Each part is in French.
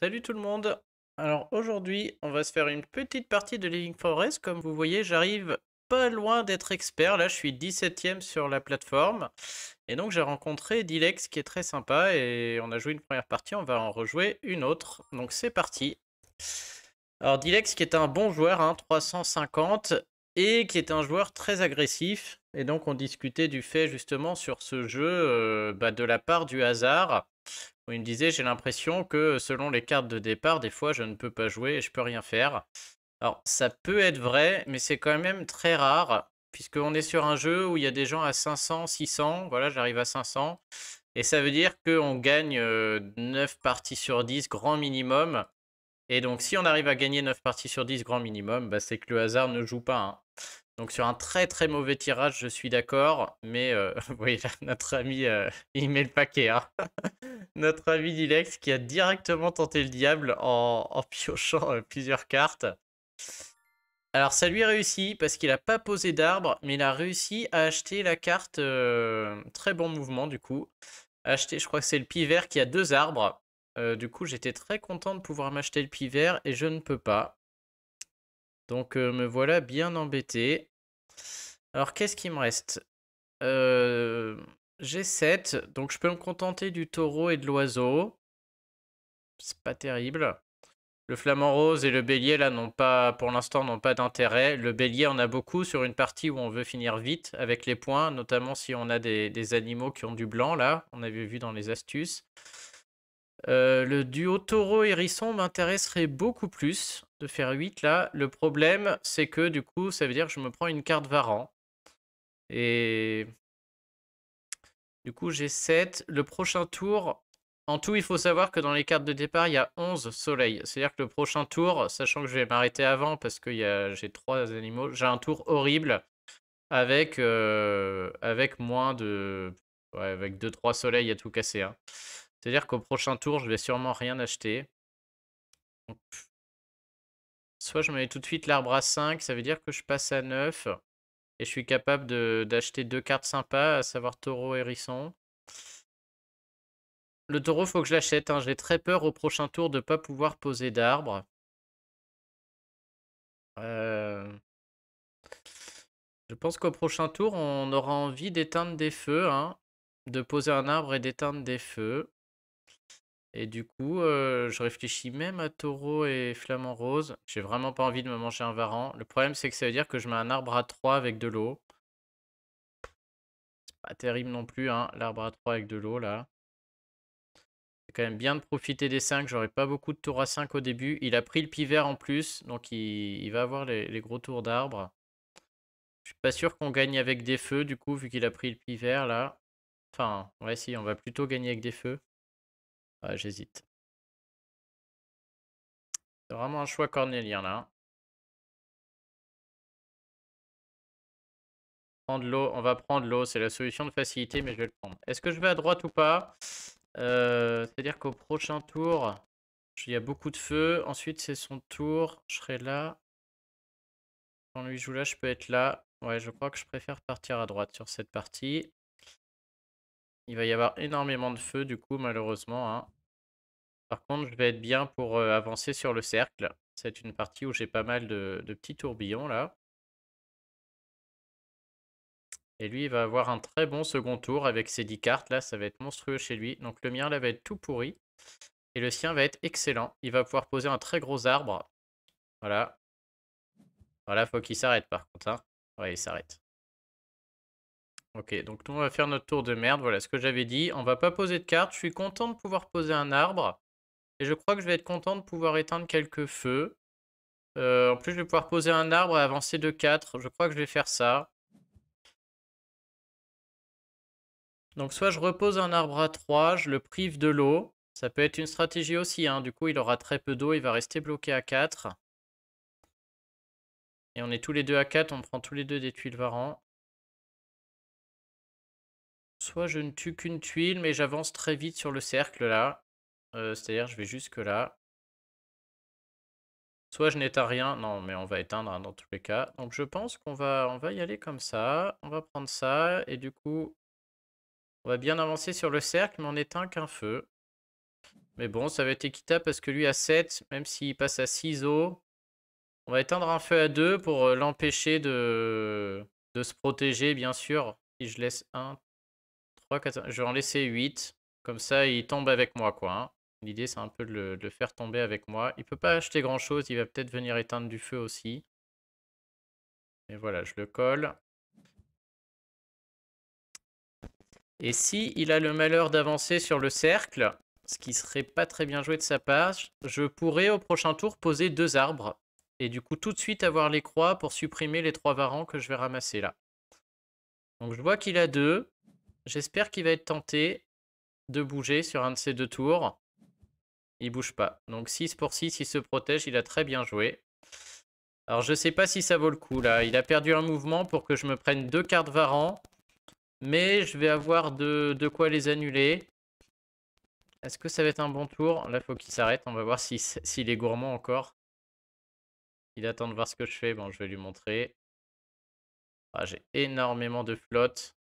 Salut tout le monde. Alors aujourd'hui, on va se faire une petite partie de Living Forest. Comme vous voyez, j'arrive pas loin d'être expert. Là, je suis 17e sur la plateforme. Et donc, j'ai rencontré Dilex qui est très sympa. Et on a joué une première partie, on va en rejouer une autre. Donc, c'est parti. Alors, Dilex qui est un bon joueur, hein, 350, et qui est un joueur très agressif. Et donc, on discutait du fait justement sur ce jeu de la part du hasard. Où il me disait, j'ai l'impression que selon les cartes de départ, des fois, je ne peux pas jouer et je peux rien faire. Alors, ça peut être vrai, mais c'est quand même très rare, puisqu'on est sur un jeu où il y a des gens à 500, 600. Voilà, j'arrive à 500. Et ça veut dire qu'on gagne 9 parties sur 10, grand minimum. Et donc, si on arrive à gagner 9 parties sur 10, grand minimum, bah, c'est que le hasard ne joue pas, hein. Donc, sur un très très mauvais tirage, je suis d'accord. Mais oui, là, notre ami, il met le paquet, hein. Notre ami Dilex qui a directement tenté le diable en piochant plusieurs cartes. Alors ça lui a réussi parce qu'il n'a pas posé d'arbre, mais il a réussi à acheter la carte. Très bon mouvement du coup. Acheter, je crois que c'est le pivert qui a deux arbres. Du coup, j'étais très content de pouvoir m'acheter le pivert et je ne peux pas. Donc me voilà bien embêté. Alors qu'est-ce qui me reste? J'ai 7, donc je peux me contenter du taureau et de l'oiseau. C'est pas terrible. Le flamant rose et le bélier, là, n'ont pas, pour l'instant, n'ont pas d'intérêt. Le bélier, on a beaucoup sur une partie où on veut finir vite avec les points, notamment si on a des animaux qui ont du blanc, là. On avait vu dans les astuces. Le duo taureau-hérisson m'intéresserait beaucoup plus de faire 8, là. Le problème, c'est que, du coup, ça veut dire que je me prends une carte Varan. Et du coup, j'ai 7. Le prochain tour, en tout, il faut savoir que dans les cartes de départ, il y a 11 soleils. C'est-à-dire que le prochain tour, sachant que je vais m'arrêter avant parce que j'ai 3 animaux, j'ai un tour horrible avec moins de... Ouais, avec 2-3 soleils à tout casser, hein. C'est-à-dire qu'au prochain tour, je vais sûrement rien acheter. Donc, soit je me mets tout de suite l'arbre à 5, ça veut dire que je passe à 9. Et je suis capable d'acheter 2 cartes sympas, à savoir taureau et hérisson. Le taureau, faut que je l'achète, hein. J'ai très peur au prochain tour de ne pas pouvoir poser d'arbre. Euh, Je pense qu'au prochain tour, on aura envie d'éteindre des feux, hein. De poser un arbre et d'éteindre des feux. Et du coup, je réfléchis même à taureau et flamant rose. J'ai vraiment pas envie de me manger un varan. Le problème, c'est que ça veut dire que je mets un arbre à 3 avec de l'eau. Pas terrible non plus, hein, l'arbre à 3 avec de l'eau, là. C'est quand même bien de profiter des 5. J'aurais pas beaucoup de tours à 5 au début. Il a pris le pivert en plus, donc il va avoir les gros tours d'arbre. Je suis pas sûr qu'on gagne avec des feux, du coup, vu qu'il a pris le pivert, là. Enfin, ouais, si, on va plutôt gagner avec des feux. Ouais, j'hésite. C'est vraiment un choix cornélien, là, hein. Prendre l'eau, on va prendre l'eau, c'est la solution de facilité, mais je vais le prendre. Est-ce que je vais à droite ou pas? C'est-à-dire qu'au prochain tour, il y a beaucoup de feu. Ensuite, c'est son tour. Je serai là. Quand lui joue là, je peux être là. Ouais, je crois que je préfère partir à droite sur cette partie. Il va y avoir énormément de feu, du coup, malheureusement, hein. Par contre, je vais être bien pour avancer sur le cercle. C'est une partie où j'ai pas mal de petits tourbillons, là. Et lui, il va avoir un très bon second tour avec ses 10 cartes, là. Ça va être monstrueux chez lui. Donc le mien, là, va être tout pourri. Et le sien va être excellent. Il va pouvoir poser un très gros arbre. Voilà. Voilà, faut qu'il s'arrête, par contre, hein. Ouais, il s'arrête. Ok, donc nous on va faire notre tour de merde, voilà ce que j'avais dit. On va pas poser de cartes, je suis content de pouvoir poser un arbre. Et je crois que je vais être content de pouvoir éteindre quelques feux. En plus je vais pouvoir poser un arbre et avancer de 4. Je crois que je vais faire ça. Donc soit je repose un arbre à 3, je le prive de l'eau. Ça peut être une stratégie aussi, hein. Du coup il aura très peu d'eau, il va rester bloqué à 4. Et on est tous les deux à 4, on prend tous les deux des tuiles varan. Soit je ne tue qu'une tuile, mais j'avance très vite sur le cercle là. C'est-à-dire je vais jusque là. Soit je n'éteins rien. Non, mais on va éteindre, hein, dans tous les cas. Donc je pense qu'on va y aller comme ça. On va prendre ça. Et du coup, on va bien avancer sur le cercle, mais on n'éteint qu'un feu. Mais bon, ça va être équitable parce que lui a 7, même s'il passe à 6 os. On va éteindre un feu à 2 pour l'empêcher de se protéger, bien sûr. Si je laisse 1, 3, 4, je vais en laisser 8. Comme ça, il tombe avec moi, quoi. Hein. L'idée, c'est un peu de le faire tomber avec moi. Il peut pas acheter grand-chose. Il va peut-être venir éteindre du feu aussi. Et voilà, je le colle. Et si il a le malheur d'avancer sur le cercle, ce qui serait pas très bien joué de sa part, je pourrais au prochain tour poser 2 arbres. Et du coup, tout de suite avoir les croix pour supprimer les 3 varans que je vais ramasser là. Donc je vois qu'il a 2. J'espère qu'il va être tenté de bouger sur un de ces 2 tours. Il bouge pas. Donc 6 pour 6, il se protège, il a très bien joué. Alors je sais pas si ça vaut le coup là. Il a perdu un mouvement pour que je me prenne 2 cartes Varan. Mais je vais avoir de quoi les annuler. Est-ce que ça va être un bon tour? Là, il faut qu'il s'arrête. On va voir s'il est gourmand encore. Il attend de voir ce que je fais. Bon, je vais lui montrer. Ah, j'ai énormément de flotte.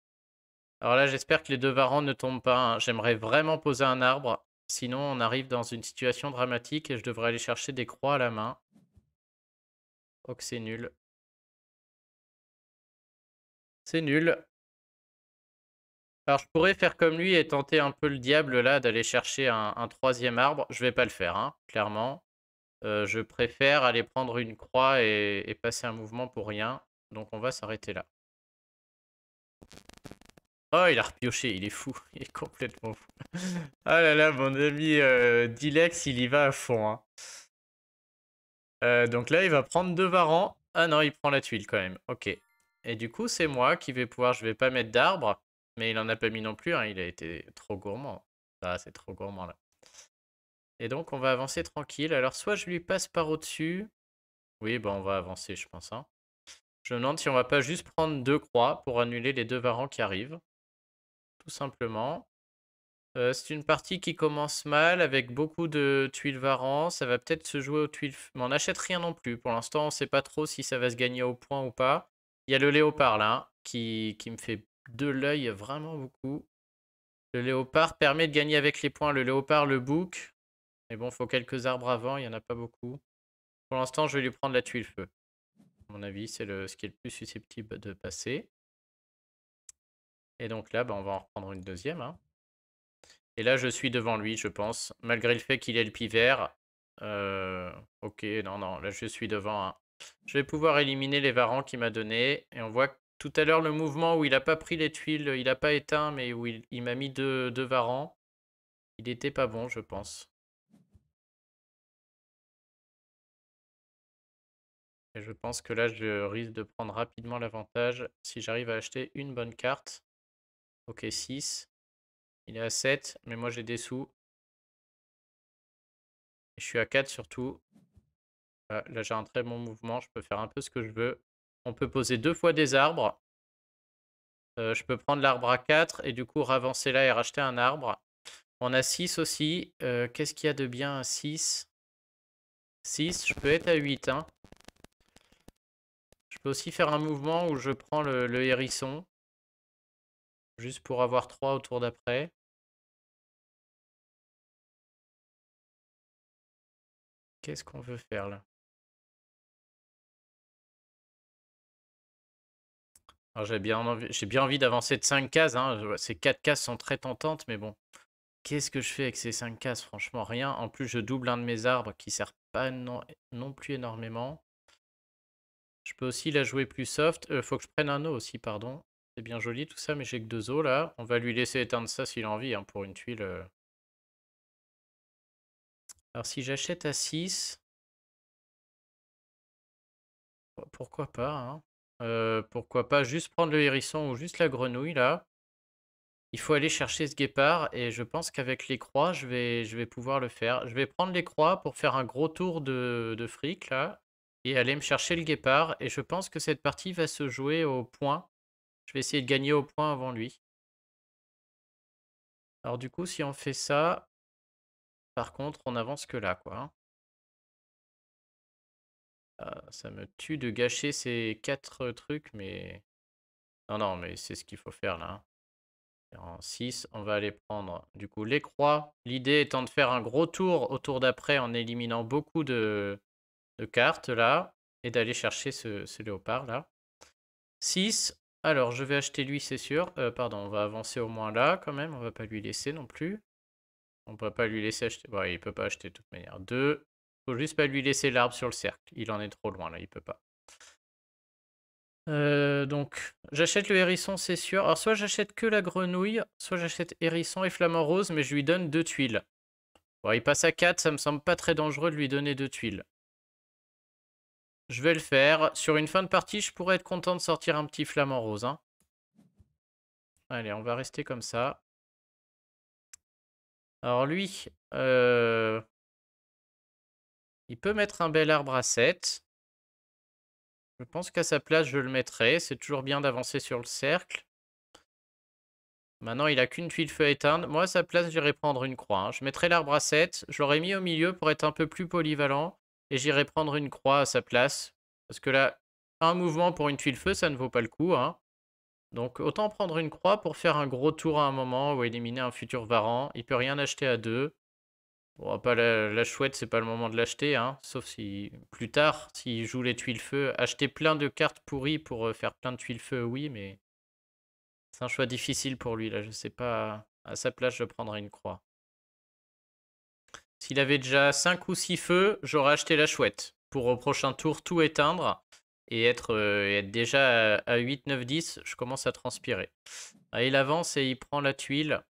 Alors là, j'espère que les 2 varans ne tombent pas. Hein. J'aimerais vraiment poser un arbre. Sinon, on arrive dans une situation dramatique et je devrais aller chercher des croix à la main. Oh, que c'est nul. C'est nul. Alors, je pourrais faire comme lui et tenter un peu le diable là, d'aller chercher un 3e arbre. Je vais pas le faire, hein, clairement. Je préfère aller prendre une croix et passer un mouvement pour rien. Donc on va s'arrêter là. Oh, il a repioché, il est fou. Il est complètement fou. Ah là là, mon ami Dilex, il y va à fond. Hein. Donc là, il va prendre 2 varans. Ah non, il prend la tuile quand même. Ok. Et du coup, c'est moi qui vais pouvoir... Je vais pas mettre d'arbre. Mais il en a pas mis non plus. Hein. Il a été trop gourmand. Ah, c'est trop gourmand là. Et donc, on va avancer tranquille. Alors, soit je lui passe par au-dessus. Oui, bah on va avancer, je pense. Hein. Je me demande si on va pas juste prendre 2 croix pour annuler les 2 varans qui arrivent. Tout simplement. C'est une partie qui commence mal avec beaucoup de tuiles varans. Ça va peut-être se jouer aux tuiles... Mais on n'achète rien non plus. Pour l'instant, on ne sait pas trop si ça va se gagner au point ou pas. Il y a le léopard là, hein, qui me fait de l'œil vraiment beaucoup. Le léopard permet de gagner avec les points. Le léopard, le bouc. Mais bon, il faut quelques arbres avant, il n'y en a pas beaucoup. Pour l'instant, je vais lui prendre la tuile feu. À mon avis, c'est ce qui est le plus susceptible de passer. Et donc là, bah, on va en reprendre une deuxième. Hein. Et là, je suis devant lui, je pense. Malgré le fait qu'il ait le pivert. Ok, non, non, là, je suis devant. Hein. Je vais pouvoir éliminer les varans qu'il m'a donné. Et on voit que tout à l'heure, le mouvement où il n'a pas pris les tuiles, il n'a pas éteint, mais où il m'a mis deux varans. Il était pas bon, je pense. Et je pense que là, je risque de prendre rapidement l'avantage si j'arrive à acheter une bonne carte. Ok, 6. Il est à 7, mais moi j'ai des sous. Et je suis à 4 surtout. Là j'ai un très bon mouvement, je peux faire un peu ce que je veux. On peut poser 2 fois des arbres. Je peux prendre l'arbre à 4 et du coup ravancer là et racheter un arbre. On a 6 aussi. Qu'est-ce qu'il y a de bien à 6? 6, je peux être à 8. Hein. Je peux aussi faire un mouvement où je prends le hérisson. Juste pour avoir 3 au tour d'après. Qu'est-ce qu'on veut faire là? Alors j'ai bien envie d'avancer de 5 cases. Hein. Ces 4 cases sont très tentantes, mais bon. Qu'est-ce que je fais avec ces 5 cases? Franchement, rien. En plus, je double un de mes arbres qui sert pas non plus énormément. Je peux aussi la jouer plus soft. Faut que je prenne un os aussi, pardon. C'est bien joli tout ça, mais j'ai que 2 os là. On va lui laisser éteindre ça s'il a envie, hein, pour une tuile. Alors si j'achète à 6, pourquoi pas, hein. Pourquoi pas juste prendre le hérisson ou juste la grenouille là. Il faut aller chercher ce guépard et je pense qu'avec les croix, je vais pouvoir le faire. Je vais prendre les croix pour faire un gros tour de fric là et aller me chercher le guépard. Et je pense que cette partie va se jouer au point. Je vais essayer de gagner au point avant lui. Alors du coup, si on fait ça, par contre, on avance que là, quoi. Hein. Ça me tue de gâcher ces 4 trucs, mais... Non, non, mais c'est ce qu'il faut faire là. Hein. En 6, on va aller prendre du coup les croix. L'idée étant de faire un gros tour au tour d'après en éliminant beaucoup de cartes là. Et d'aller chercher ce léopard là. 6. Alors, je vais acheter lui, c'est sûr. Pardon, on va avancer au moins là quand même. On va pas lui laisser non plus. On peut pas lui laisser acheter. Bon, il peut pas acheter de toute manière. 2. Faut juste pas lui laisser l'arbre sur le cercle. Il en est trop loin là, il peut pas. Donc, j'achète le hérisson, c'est sûr. Alors, soit j'achète que la grenouille, soit j'achète hérisson et flamant rose, mais je lui donne 2 tuiles. Bon, il passe à 4, ça me semble pas très dangereux de lui donner 2 tuiles. Je vais le faire. Sur une fin de partie, je pourrais être content de sortir un petit flamant rose. Hein. Allez, on va rester comme ça. Alors lui, il peut mettre un bel arbre à 7. Je pense qu'à sa place, je le mettrai. C'est toujours bien d'avancer sur le cercle. Maintenant, il a qu'une tuile feu à éteindre. Moi, à sa place, j'irai prendre une croix. Hein. Je mettrai l'arbre à 7. Je l'aurais mis au milieu pour être un peu plus polyvalent. Et j'irai prendre une croix à sa place. Parce que là, un mouvement pour une tuile feu, ça ne vaut pas le coup. Hein. Donc, autant prendre une croix pour faire un gros tour à un moment ou éliminer un futur Varan. Il peut rien acheter à 2. Bon, pas la chouette, c'est pas le moment de l'acheter, hein. Sauf si plus tard, s'il joue les tuiles feu, acheter plein de cartes pourries pour faire plein de tuiles feu, oui, mais c'est un choix difficile pour lui, là. Je sais pas. À sa place, je prendrais une croix. S'il avait déjà 5 ou 6 feux, j'aurais acheté la chouette. Pour au prochain tour tout éteindre et être déjà à 8, 9, 10, je commence à transpirer. Ah, il avance et il prend la tuile.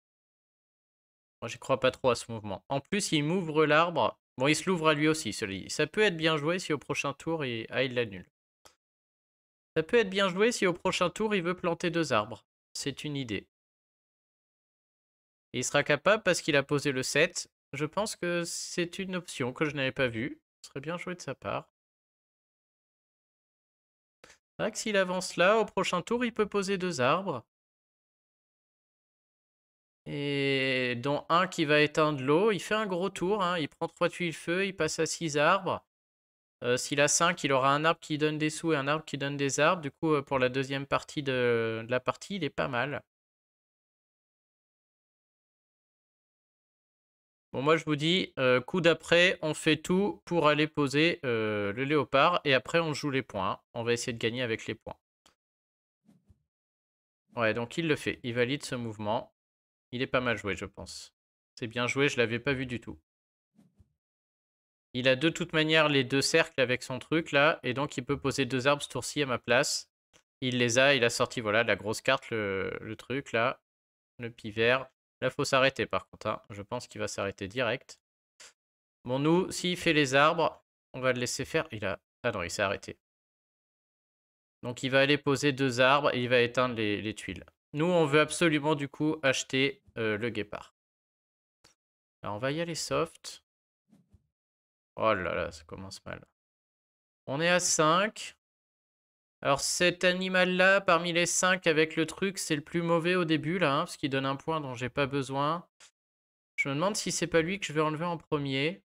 Moi, j'y crois pas trop à ce mouvement. En plus, il m'ouvre l'arbre. Bon, il se l'ouvre à lui aussi, celui. Ça peut être bien joué si au prochain tour, il l'annule. Ça peut être bien joué si au prochain tour, il veut planter 2 arbres. C'est une idée. Et il sera capable parce qu'il a posé le 7. Je pense que c'est une option que je n'avais pas vue. Ce serait bien joué de sa part. C'est vrai que s'il avance là, au prochain tour, il peut poser 2 arbres. Et dont un qui va éteindre l'eau. Il fait un gros tour. Hein. Il prend 3 tuiles feu, il passe à 6 arbres. S'il a 5, il aura un arbre qui donne des sous et un arbre qui donne des arbres. Du coup, pour la deuxième partie de la partie, il est pas mal. Bon, moi, je vous dis, coup d'après, on fait tout pour aller poser le léopard. Et après, on joue les points. On va essayer de gagner avec les points. Ouais, donc il le fait. Il valide ce mouvement. Il est pas mal joué, je pense. C'est bien joué, je l'avais pas vu du tout. Il a de toute manière les 2 cercles avec son truc, là. Et donc, il peut poser 2 arbres ce tour-ci à ma place. Il les a, il a sorti, voilà, la grosse carte, le truc, là. Le pivert. Là, faut s'arrêter par contre. Hein. Je pense qu'il va s'arrêter direct. Bon, nous, s'il fait les arbres, on va le laisser faire. Il a... Ah non, il s'est arrêté. Donc, il va aller poser 2 arbres et il va éteindre les tuiles. Nous, on veut absolument, du coup, acheter le guépard. Alors, on va y aller soft. Oh là là, ça commence mal. On est à 5. Alors, cet animal-là, parmi les 5 avec le truc, c'est le plus mauvais au début, là, hein, parce qu'il donne un point dont j'ai pas besoin. Je me demande si c'est pas lui que je vais enlever en premier.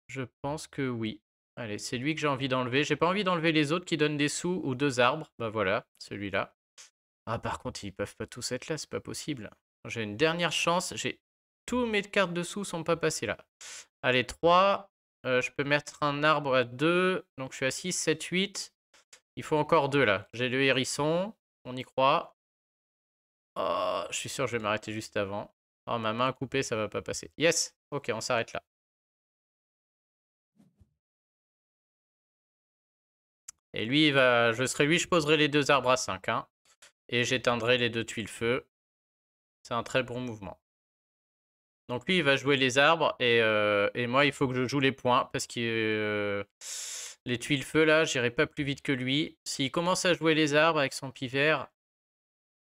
Je pense que oui. Allez, c'est lui que j'ai envie d'enlever. J'ai pas envie d'enlever les autres qui donnent des sous ou 2 arbres. Bah voilà, celui-là. Ah, par contre, ils peuvent pas tous être là, c'est pas possible. J'ai une dernière chance. Tous mes cartes de sous sont pas passées là. Allez, 3. Je peux mettre un arbre à 2. Donc je suis à 6, 7, 8. Il faut encore 2 là. J'ai le hérisson. On y croit. Oh, je suis sûr que je vais m'arrêter juste avant. Oh, ma main coupée, ça va pas passer. Yes. Ok, on s'arrête là. Et lui, je poserai les 2 arbres à 5. Hein, et j'éteindrai les 2 tuiles feu. C'est un très bon mouvement. Donc lui, il va jouer les arbres. Et moi, il faut que je joue les points. Parce que les tuiles feu, là, j'irai pas plus vite que lui. S'il commence à jouer les arbres avec son pivert,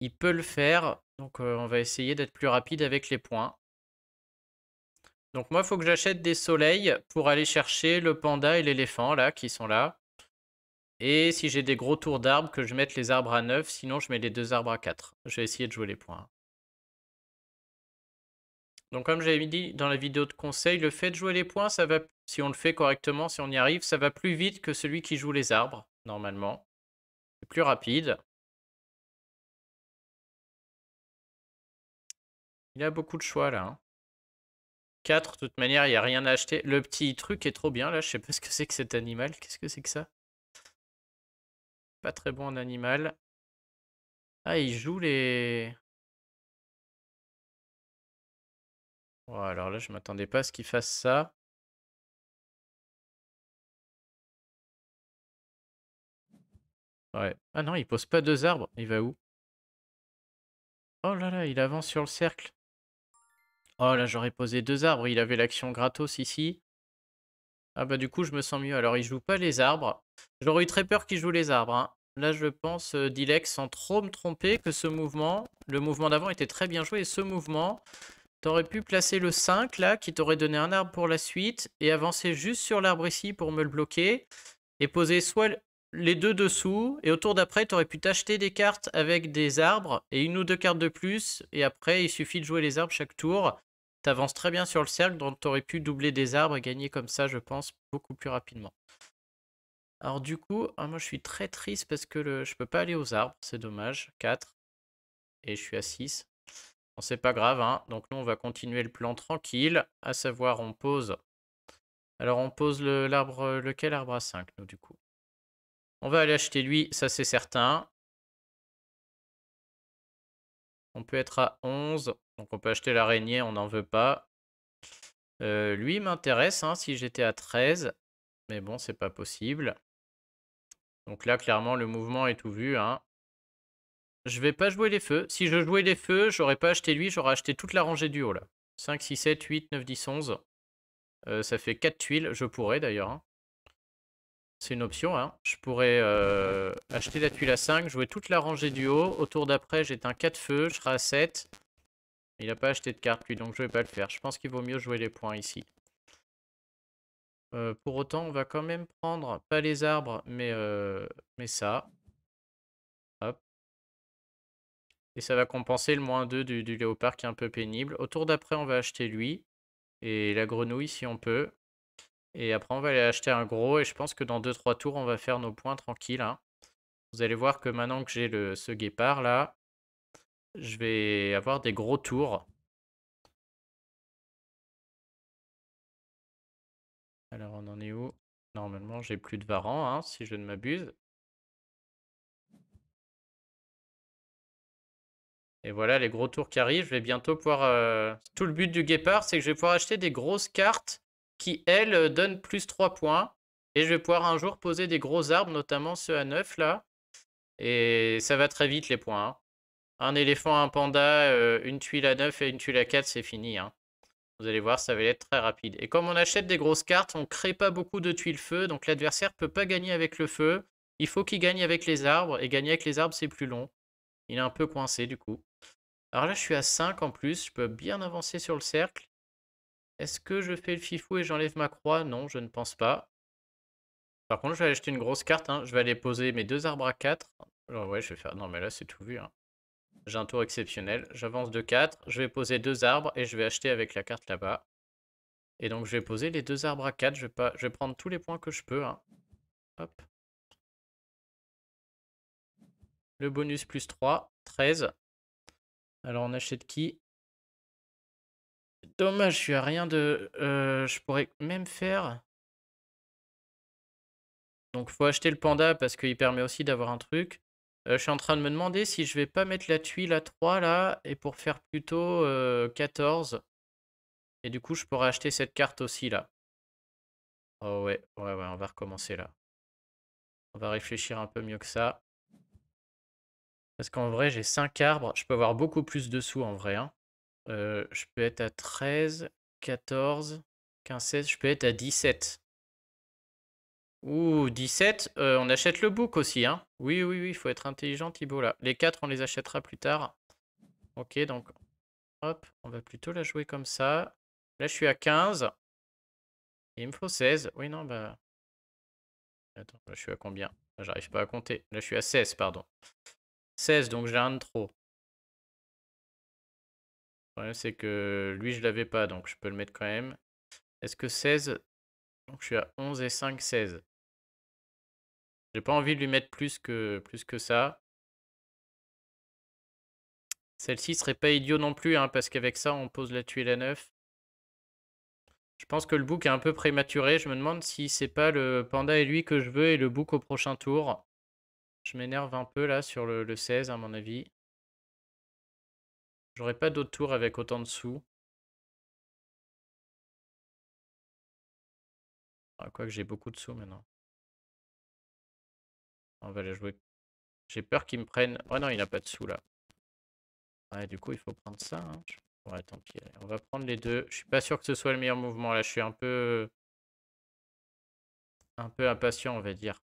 il peut le faire. Donc on va essayer d'être plus rapide avec les points. Donc moi, il faut que j'achète des soleils pour aller chercher le panda et l'éléphant, là, qui sont là. Et si j'ai des gros tours d'arbres, que je mette les arbres à 9, sinon je mets les 2 arbres à 4. Je vais essayer de jouer les points. Donc comme j'avais dit dans la vidéo de conseil, le fait de jouer les points, ça va, si on le fait correctement, si on y arrive, ça va plus vite que celui qui joue les arbres, normalement. C'est plus rapide. Il a beaucoup de choix là, hein. 4, de toute manière, il y a rien à acheter. Le petit truc est trop bien là, je sais pas ce que c'est que cet animal. Qu'est-ce que c'est que ça? Pas très bon en animal. Ah, il joue les oh, alors là, je m'attendais pas à ce qu'il fasse ça. Ouais. Ah non, il pose pas 2 arbres. Il va où? Oh là là, il avance sur le cercle. Oh là, j'aurais posé 2 arbres. Il avait l'action gratos ici. Ah bah du coup, je me sens mieux. Alors, il joue pas les arbres. J'aurais eu très peur qu'il joue les arbres, hein. Là, je pense, Dilex, sans trop me tromper, que ce mouvement, le mouvement d'avant était très bien joué. Et ce mouvement, t'aurais pu placer le 5 là, qui t'aurait donné un arbre pour la suite, et avancer juste sur l'arbre ici pour me le bloquer, et poser soit les deux dessous, et au tour d'après, t'aurais pu t'acheter des cartes avec des arbres, et une ou deux cartes de plus, et après, il suffit de jouer les arbres chaque tour. T'avances très bien sur le cercle, donc t'aurais pu doubler des arbres et gagner comme ça, je pense, beaucoup plus rapidement. Alors du coup, moi je suis très triste parce que je peux pas aller aux arbres, c'est dommage. 4, et je suis à 6. Bon, c'est pas grave, hein. Donc nous, on va continuer le plan tranquille, à savoir, on pose. Alors on pose l'arbre, lequel arbre à 5, nous, du coup? On va aller acheter lui, ça c'est certain. On peut être à 11, donc on peut acheter l'araignée, on n'en veut pas. Lui m'intéresse, hein, si j'étais à 13, mais bon, c'est pas possible. Donc là, clairement, le mouvement est tout vu, hein. Je vais pas jouer les feux. Si je jouais les feux, j'aurais pas acheté lui, j'aurais acheté toute la rangée du haut, là. 5, 6, 7, 8, 9, 10, 11. Ça fait 4 tuiles, je pourrais d'ailleurs, hein. C'est une option, hein. Je pourrais acheter la tuile à 5, jouer toute la rangée du haut. Au tour d'après, j'éteins 4 feux, je serai à 7. Il n'a pas acheté de carte lui, donc je vais pas le faire. Je pense qu'il vaut mieux jouer les points ici. Pour autant, on va quand même prendre, pas les arbres, mais ça. Hop. Et ça va compenser le -2 du léopard qui est un peu pénible. Au tour d'après, on va acheter lui. Et la grenouille si on peut. Et après, on va aller acheter un gros. Et je pense que dans 2-3 tours, on va faire nos points tranquilles, hein. Vous allez voir que maintenant que j'ai ce guépard là, je vais avoir des gros tours. Alors, on en est où? Normalement, j'ai plus de Varan, hein, si je ne m'abuse. Et voilà les gros tours qui arrivent. Je vais bientôt pouvoir... Tout le but du guépard, c'est que je vais pouvoir acheter des grosses cartes qui, elles, donnent plus 3 points. Et je vais pouvoir un jour poser des gros arbres, notamment ceux à 9 là. Et ça va très vite les points, hein. Un éléphant, un panda, une tuile à 9 et une tuile à 4, c'est fini, hein. Vous allez voir, ça va être très rapide. Et comme on achète des grosses cartes, on ne crée pas beaucoup de tuiles feu, donc l'adversaire ne peut pas gagner avec le feu. Il faut qu'il gagne avec les arbres, et gagner avec les arbres, c'est plus long. Il est un peu coincé du coup. Alors là, je suis à 5 en plus, je peux bien avancer sur le cercle. Est-ce que je fais le fifou et j'enlève ma croix? Non, je ne pense pas. Par contre, je vais aller acheter une grosse carte, hein. Je vais aller poser mes 2 arbres à 4. Alors ouais, je vais faire... Non mais là, c'est tout vu, hein. J'ai un tour exceptionnel. J'avance de 4. Je vais poser 2 arbres et je vais acheter avec la carte là-bas. Et donc, je vais poser les 2 arbres à 4. Je vais prendre tous les points que je peux, hein. Hop. Le bonus plus 3, 13. Alors, on achète qui? Dommage, je suis à rien de... je pourrais même faire... Donc, faut acheter le panda parce qu'il permet aussi d'avoir un truc. Je suis en train de me demander si je vais pas mettre la tuile à 3 là, et pour faire plutôt 14. Et du coup, je pourrais acheter cette carte aussi là. Oh ouais, ouais, ouais, on va recommencer là. On va réfléchir un peu mieux que ça. Parce qu'en vrai, j'ai 5 arbres. Je peux avoir beaucoup plus de sous en vrai, hein. Je peux être à 13, 14, 15, 16. Je peux être à 17. Ouh, 17, on achète le book aussi, hein. Oui, oui, oui, il faut être intelligent, Thibaut, là. Les 4, on les achètera plus tard. Ok, donc, hop, on va plutôt la jouer comme ça. Là, je suis à 15. Et il me faut 16. Oui, non, bah... Attends, là, je suis à combien? J'arrive pas à compter. Là, je suis à 16, pardon. 16, donc j'ai un de trop. Le problème, c'est que lui, je l'avais pas, donc je peux le mettre quand même. Est-ce que 16... Donc, je suis à 11 et 5, 16. J'ai pas envie de lui mettre plus que ça. Celle-ci serait pas idiot non plus, hein, parce qu'avec ça, on pose la tuile à 9. Je pense que le bouc est un peu prématuré. Je me demande si c'est pas le panda et lui que je veux et le bouc au prochain tour. Je m'énerve un peu là sur le 16 à mon avis. J'aurais pas d'autres tours avec autant de sous. Ah, quoique j'ai beaucoup de sous maintenant. On va la jouer. J'ai peur qu'il me prenne... Oh non, il n'a pas de sous là. Ouais, du coup, il faut prendre ça. Hein. Ouais, tant pis. Allez, on va prendre les deux. Je suis pas sûr que ce soit le meilleur mouvement là. Je suis un peu impatient, on va dire.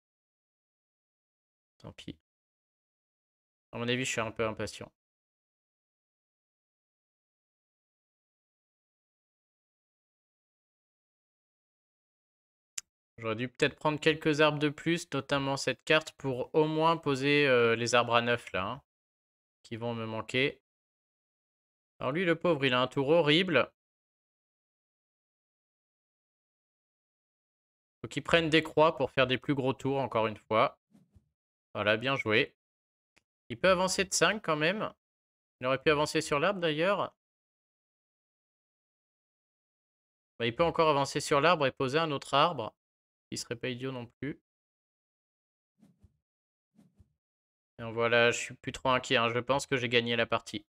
Tant pis. À mon avis, je suis un peu impatient. J'aurais dû peut-être prendre quelques arbres de plus, notamment cette carte, pour au moins poser les arbres à 9 là, hein, qui vont me manquer. Alors lui, le pauvre, il a un tour horrible. Faut qu'il prenne des croix pour faire des plus gros tours, encore une fois. Voilà, bien joué. Il peut avancer de 5 quand même. Il aurait pu avancer sur l'arbre d'ailleurs. Bah, il peut encore avancer sur l'arbre et poser un autre arbre. Il serait pas idiot non plus. Et voilà, je suis plus trop inquiet, hein. Je pense que j'ai gagné la partie.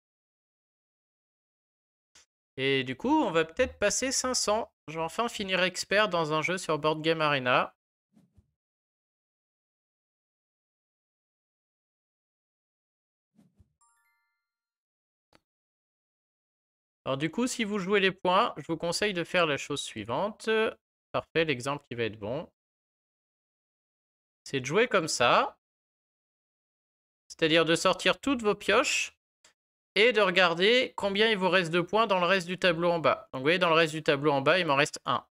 Et du coup, on va peut-être passer 500. Je vais enfin finir expert dans un jeu sur Board Game Arena. Alors du coup, si vous jouez les points, je vous conseille de faire la chose suivante. Parfait, l'exemple qui va être bon. C'est de jouer comme ça. C'est-à-dire de sortir toutes vos pioches et de regarder combien il vous reste de points dans le reste du tableau en bas. Donc vous voyez, dans le reste du tableau en bas, il m'en reste 1.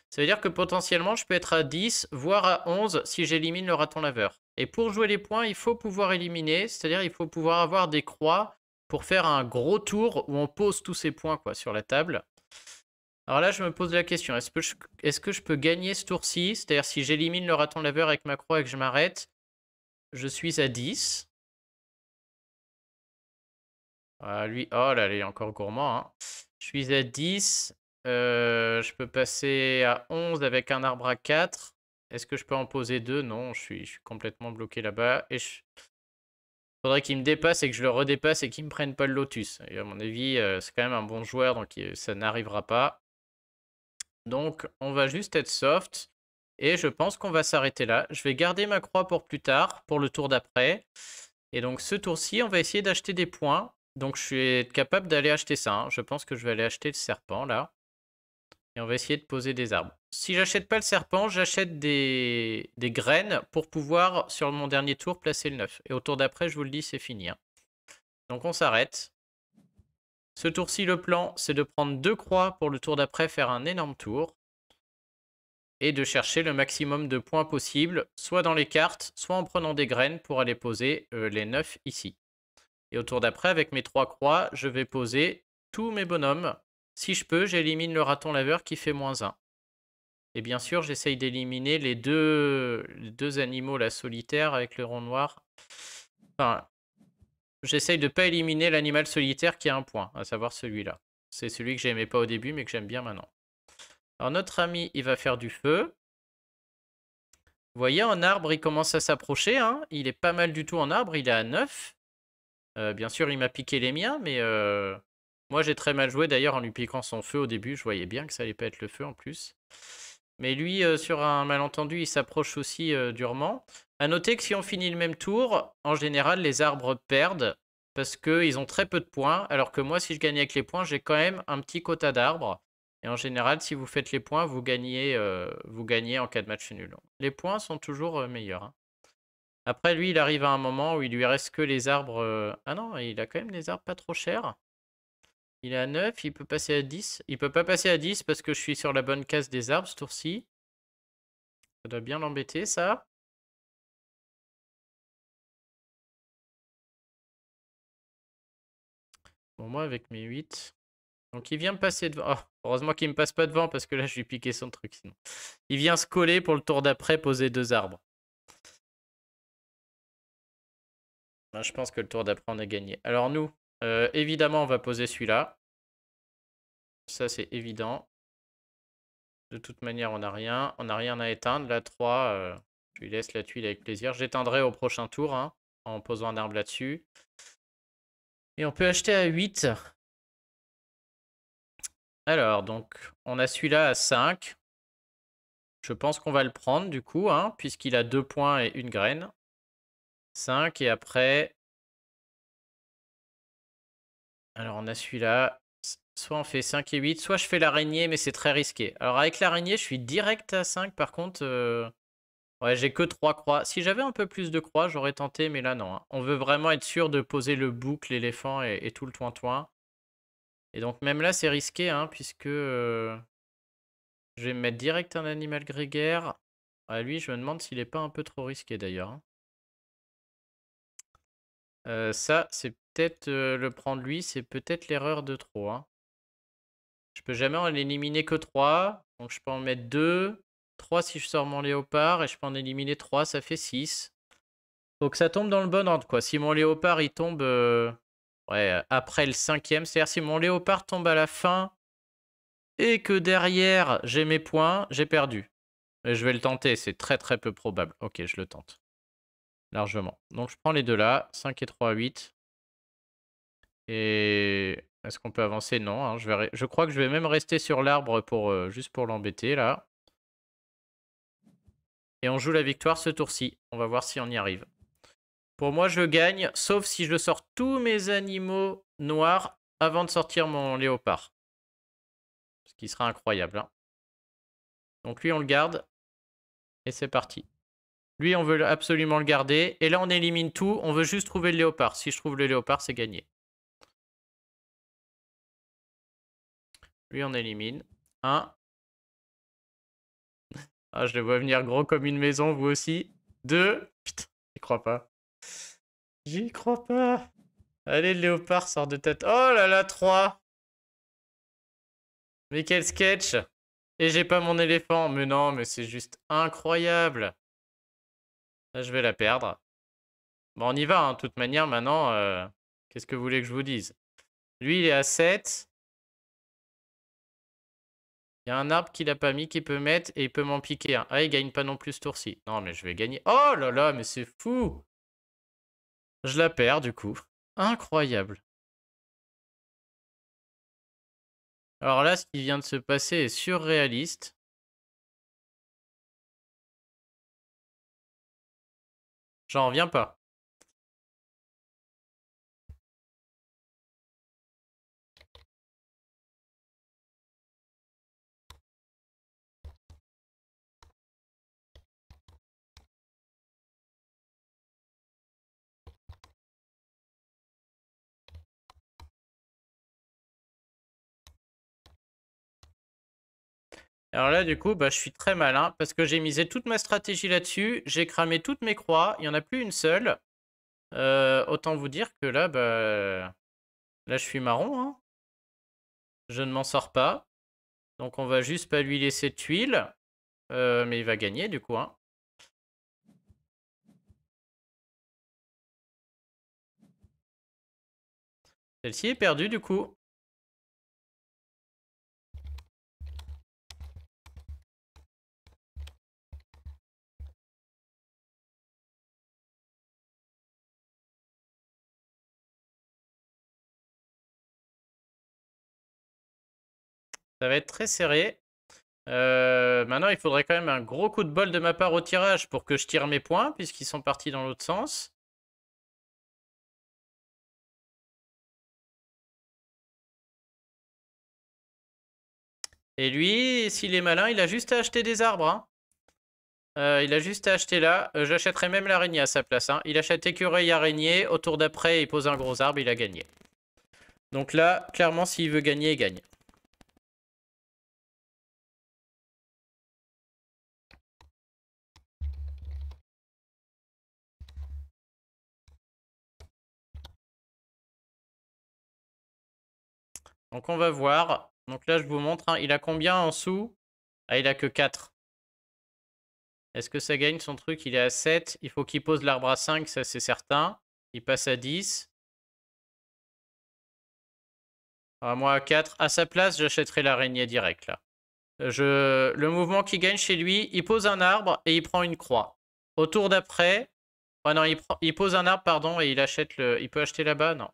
Ça veut dire que potentiellement, je peux être à 10, voire à 11 si j'élimine le raton laveur. Et pour jouer les points, il faut pouvoir éliminer, c'est-à-dire il faut pouvoir avoir des croix pour faire un gros tour où on pose tous ces points quoi, sur la table. Alors là, je me pose la question, est-ce que je peux gagner ce tour-ci? C'est-à-dire si j'élimine le raton laveur avec ma croix et que je m'arrête, je suis à 10. Ah, lui, oh là, il est encore gourmand. Hein. Je suis à 10. Je peux passer à 11 avec un arbre à 4. Est-ce que je peux en poser 2? Non, je suis complètement bloqué là-bas. Et faudrait qu'il me dépasse et que je le redépasse et qu'il me prenne pas le lotus. Et à mon avis, c'est quand même un bon joueur, donc ça n'arrivera pas. Donc, on va juste être soft. Et je pense qu'on va s'arrêter là. Je vais garder ma croix pour plus tard, pour le tour d'après. Et donc, ce tour-ci, on va essayer d'acheter des points. Donc, je suis capable d'aller acheter ça. Hein. Je pense que je vais aller acheter le serpent, là. Et on va essayer de poser des arbres. Si j'achète pas le serpent, j'achète des graines pour pouvoir, sur mon dernier tour, placer le 9. Et au tour d'après, je vous le dis, c'est fini. Hein. Donc, on s'arrête. Ce tour-ci, le plan, c'est de prendre 2 croix pour le tour d'après, faire un énorme tour. Et de chercher le maximum de points possible, soit dans les cartes, soit en prenant des graines pour aller poser les 9 ici. Et au tour d'après, avec mes 3 croix, je vais poser tous mes bonhommes. Si je peux, j'élimine le raton laveur qui fait -1. Et bien sûr, j'essaye d'éliminer les deux animaux là, solitaires avec le rond noir. Enfin, j'essaye de ne pas éliminer l'animal solitaire qui a un point, à savoir celui-là. C'est celui que j'aimais pas au début, mais que j'aime bien maintenant. Alors notre ami, il va faire du feu. Vous voyez, en arbre, il commence à s'approcher. Hein. Il est pas mal du tout en arbre, il est à 9. Bien sûr, il m'a piqué les miens, mais moi, j'ai très mal joué. D'ailleurs, en lui piquant son feu au début, je voyais bien que ça allait pas être le feu en plus. Mais lui, sur un malentendu, il s'approche aussi durement. À noter que si on finit le même tour, en général, les arbres perdent parce qu'ils ont très peu de points. Alors que moi, si je gagne avec les points, j'ai quand même un petit quota d'arbres. Et en général, si vous faites les points, vous gagnez en cas de match nul. Les points sont toujours meilleurs. Hein. Après, lui, il arrive à un moment où il lui reste que les arbres. Ah non, il a quand même des arbres pas trop chers. Il est à 9, il peut passer à 10. Il peut pas passer à 10 parce que je suis sur la bonne case des arbres ce tour-ci. Ça doit bien l'embêter, ça. Bon, moi, avec mes 8. Donc, il vient me passer devant. Oh, heureusement qu'il me passe pas devant parce que là, je lui piquer son truc sinon. Il vient se coller pour le tour d'après, poser 2 arbres. Je pense que le tour d'après, on a gagné. Alors, nous, Évidemment, on va poser celui-là. Ça, c'est évident. De toute manière, on n'a rien. On n'a rien à éteindre. La 3, je lui laisse la tuile avec plaisir. J'éteindrai au prochain tour, hein, en posant un arbre là-dessus. Et on peut acheter à 8. Alors, donc, on a celui-là à 5. Je pense qu'on va le prendre, du coup, hein, puisqu'il a 2 points et une graine. 5, et après... Alors, on a celui-là. Soit on fait 5 et 8, soit je fais l'araignée, mais c'est très risqué. Alors, avec l'araignée, je suis direct à 5. Par contre, ouais, j'ai que 3 croix. Si j'avais un peu plus de croix, j'aurais tenté, mais là, non, hein. On veut vraiment être sûr de poser le bouc, l'éléphant et tout le toin-toin. Et donc, même là, c'est risqué, hein, puisque je vais me mettre direct un animal grégaire. Ah, lui, je me demande s'il est pas un peu trop risqué, d'ailleurs, hein. Ça, c'est peut-être le prendre lui, c'est peut-être l'erreur de trop, hein. Je peux jamais en éliminer que 3. Donc je peux en mettre 2. 3 si je sors mon léopard. Et je peux en éliminer 3, ça fait 6. Faut que ça tombe dans le bon ordre, quoi. Si mon léopard, il tombe ouais, après le 5e, c'est-à-dire si mon léopard tombe à la fin et que derrière, j'ai mes points, j'ai perdu. Mais je vais le tenter, c'est très très peu probable. Ok, je le tente. Largement. Donc je prends les deux là, 5 et 3, 8. Et est-ce qu'on peut avancer? Non, hein, je crois que je vais même rester sur l'arbre pour juste pour l'embêter là. Et on joue la victoire ce tour-ci. On va voir si on y arrive. Pour moi, je gagne, sauf si je sors tous mes animaux noirs avant de sortir mon léopard. Ce qui sera incroyable, hein. Donc lui, on le garde. Et c'est parti. Lui, on veut absolument le garder. Et là, on élimine tout. On veut juste trouver le léopard. Si je trouve le léopard, c'est gagné. Lui, on élimine. 1. Ah, je le vois venir gros comme une maison, vous aussi. 2. Putain, j'y crois pas. J'y crois pas. Allez, le léopard sort de tête. Oh là là, 3. Mais quel sketch. Et j'ai pas mon éléphant. Mais non, mais c'est juste incroyable. Là, je vais la perdre. Bon, on y va, hein. De toute manière, maintenant, qu'est-ce que vous voulez que je vous dise? Lui, il est à 7. Il y a un arbre qu'il a pas mis, qu'il peut mettre, et il peut m'en piquer un. Ah, il gagne pas non plus ce tour-ci. Non, mais je vais gagner. Oh là là, mais c'est fou. Je la perds, du coup. Incroyable. Alors là, ce qui vient de se passer est surréaliste. J'en reviens pas. Alors là, du coup, bah, je suis très malin parce que j'ai misé toute ma stratégie là-dessus. J'ai cramé toutes mes croix. Il n'y en a plus une seule. Autant vous dire que là, bah, là, je suis marron, hein. Je ne m'en sors pas. Donc, on va juste pas lui laisser de tuiles. Mais il va gagner, du coup, hein. Celle-ci est perdue, du coup. Ça va être très serré. Maintenant, il faudrait quand même un gros coup de bol de ma part au tirage pour que je tire mes points, puisqu'ils sont partis dans l'autre sens. Et lui, s'il est malin, il a juste à acheter des arbres, hein. Il a juste à acheter là. J'achèterai même l'araignée à sa place, hein. Il achète écureuil araignée. Au tour d'après, il pose un gros arbre, il a gagné. Donc là, clairement, s'il veut gagner, il gagne. Donc on va voir. Donc là, je vous montre, hein. Il a combien en sous? Ah, il a que 4. Est-ce que ça gagne son truc? Il est à 7. Il faut qu'il pose l'arbre à 5, ça c'est certain. Il passe à 10. Ah, moi, à 4. À sa place, j'achèterai l'araignée direct, là. Le mouvement qui gagne chez lui, il pose un arbre et il prend une croix. Au tour d'après... Oh non, il pose un arbre, pardon, et il achète le... Il peut acheter là-bas, non.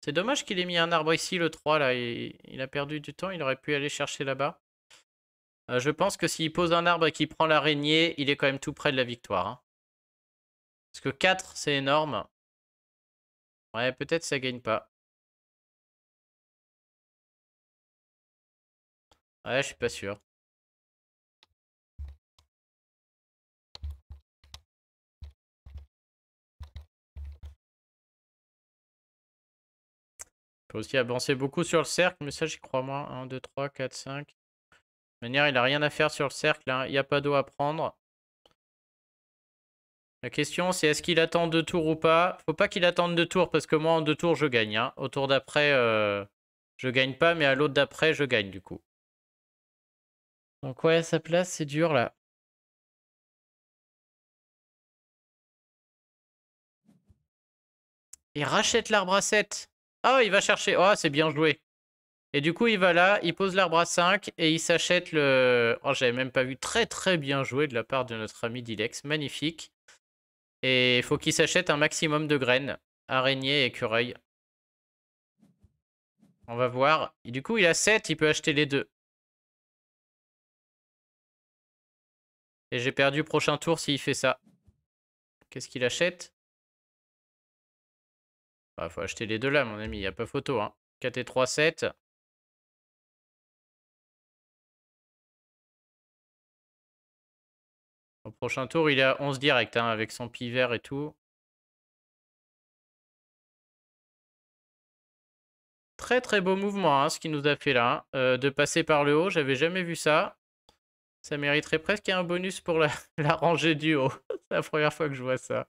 C'est dommage qu'il ait mis un arbre ici, le 3, là. Il a perdu du temps, il aurait pu aller chercher là-bas. Je pense que s'il pose un arbre et qu'il prend l'araignée, il est quand même tout près de la victoire. Hein. Parce que 4, c'est énorme. Ouais, peut-être ça gagne pas. Ouais, je suis pas sûr. Il peut aussi avancer beaucoup sur le cercle, mais ça, j'y crois moins. 1, 2, 3, 4, 5. De toute manière, il a rien à faire sur le cercle. Hein. Il n'y a pas d'eau à prendre. La question, c'est est-ce qu'il attend 2 tours ou pas? Faut pas qu'il attende 2 tours, parce que moi, en 2 tours, je gagne. Hein. Au tour d'après, je gagne pas, mais à l'autre d'après, je gagne, du coup. Donc ouais, à sa place, c'est dur, là. Il rachète l'arbre à 7. Ah, il va chercher. Oh, c'est bien joué. Et du coup, il va là, il pose l'arbre à 5 et il s'achète le... Oh, j'avais même pas vu. Très très bien joué de la part de notre ami Dilex. Magnifique. Et il faut qu'il s'achète un maximum de graines. Araignée et écureuil. On va voir. Et du coup, il a 7, il peut acheter les deux. Et j'ai perdu prochain tour s'il fait ça. Qu'est-ce qu'il achète? Bah, faut acheter les deux là, mon ami. Il n'y a pas photo. Hein. 4 et 3, 7. Au prochain tour, il est à 11 direct, hein, avec son pivert et tout. Très très beau mouvement, hein, ce qu'il nous a fait là. De passer par le haut, j'avais jamais vu ça. Ça mériterait presque un bonus pour la, la rangée du haut. C'est la première fois que je vois ça.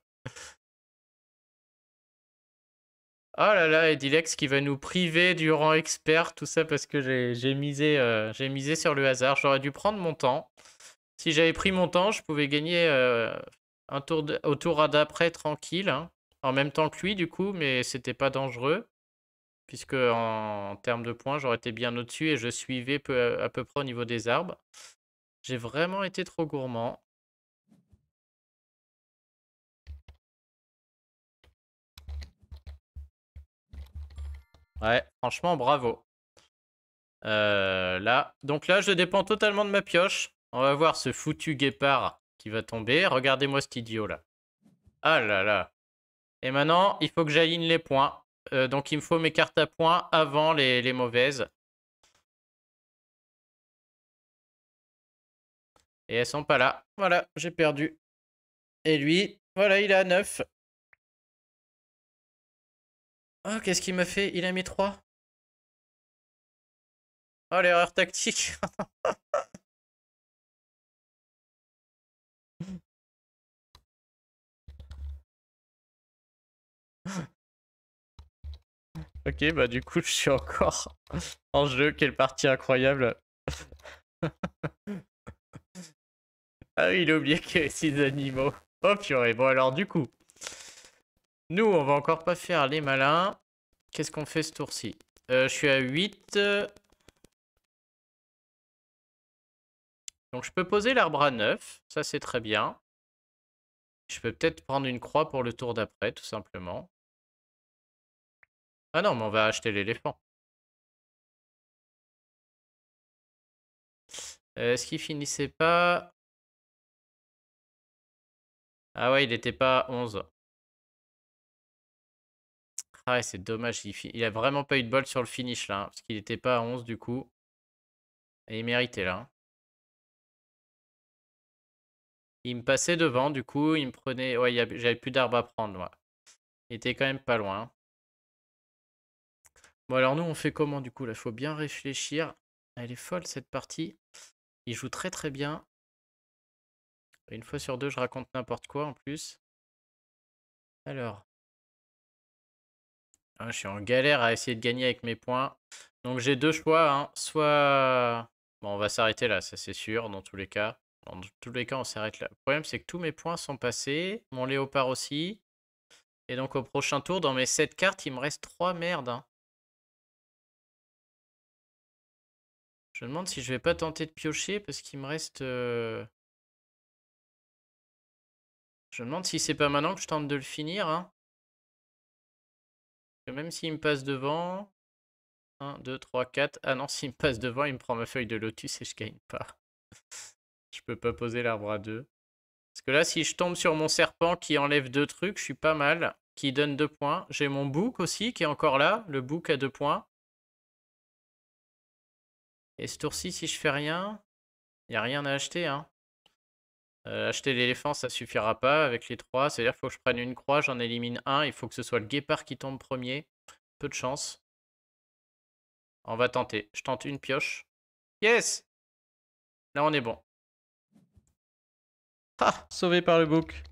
Oh là là, Edilex qui va nous priver du rang expert, tout ça parce que j'ai misé sur le hasard. J'aurais dû prendre mon temps. Si j'avais pris mon temps, je pouvais gagner un tour au tour d'après tranquille, hein, en même temps que lui du coup, mais c'était pas dangereux. Puisque en termes de points, j'aurais été bien au-dessus et je suivais à peu près au niveau des arbres. J'ai vraiment été trop gourmand. Ouais, franchement, bravo. Là, donc là, je dépends totalement de ma pioche. On va voir ce foutu guépard qui va tomber. Regardez-moi cet idiot là. Ah là là. Et maintenant, il faut que j'aligne les points. Donc il me faut mes cartes à points avant les mauvaises. Et elles sont pas là. Voilà, j'ai perdu. Et lui, voilà, il est à 9. Oh, qu'est-ce qu'il m'a fait? Il a mis 3. Oh, l'erreur tactique. Ok, bah du coup, je suis encore en jeu. Quelle partie incroyable. Ah oui, il a oublié qu'il y avait 6 animaux. Oh purée. Bon, alors du coup, nous, on va encore pas faire les malins. Qu'est-ce qu'on fait ce tour-ci? Je suis à 8. Donc je peux poser l'arbre à 9. Ça, c'est très bien. Je peux peut-être prendre une croix pour le tour d'après, tout simplement. Ah non, mais on va acheter l'éléphant. Est-ce qu'il finissait pas... Ah ouais, il était pas à 11. Ah ouais, c'est dommage. Il a vraiment pas eu de bol sur le finish là. Hein, parce qu'il était pas à 11 du coup. Et il méritait là. Hein. Il me passait devant, du coup, il me prenait... Ouais, j'avais plus d'arbres à prendre, moi. Il était quand même pas loin. Bon, alors nous, on fait comment, du coup? Là, faut bien réfléchir. Elle est folle, cette partie. Il joue très très bien. Une fois sur deux, je raconte n'importe quoi, en plus. Alors... Ah, je suis en galère à essayer de gagner avec mes points. Donc, j'ai deux choix, hein. Soit... Bon, on va s'arrêter là, ça c'est sûr, dans tous les cas. Dans tous les cas, on s'arrête là. Le problème, c'est que tous mes points sont passés. Mon léopard aussi. Et donc, au prochain tour, dans mes 7 cartes, il me reste 3 merdes. Hein. Je me demande si je vais pas tenter de piocher parce qu'il me reste... Je me demande si c'est pas maintenant que je tente de le finir. Hein. Parce que même s'il me passe devant... 1, 2, 3, 4... Ah non, s'il me passe devant, il me prend ma feuille de lotus et je gagne pas. Je peux pas poser l'arbre à 2. Parce que là, si je tombe sur mon serpent qui enlève 2 trucs, je suis pas mal. Qui donne 2 points. J'ai mon bouc aussi qui est encore là. Le bouc à 2 points. Et ce tour-ci, si je fais rien, il n'y a rien à acheter. Hein. Acheter l'éléphant, ça suffira pas avec les 3. C'est-à-dire qu'il faut que je prenne une croix, j'en élimine un. Il faut que ce soit le guépard qui tombe premier. Peu de chance. On va tenter. Je tente une pioche. Yes! Là, on est bon. Ah! Sauvé par le bouc.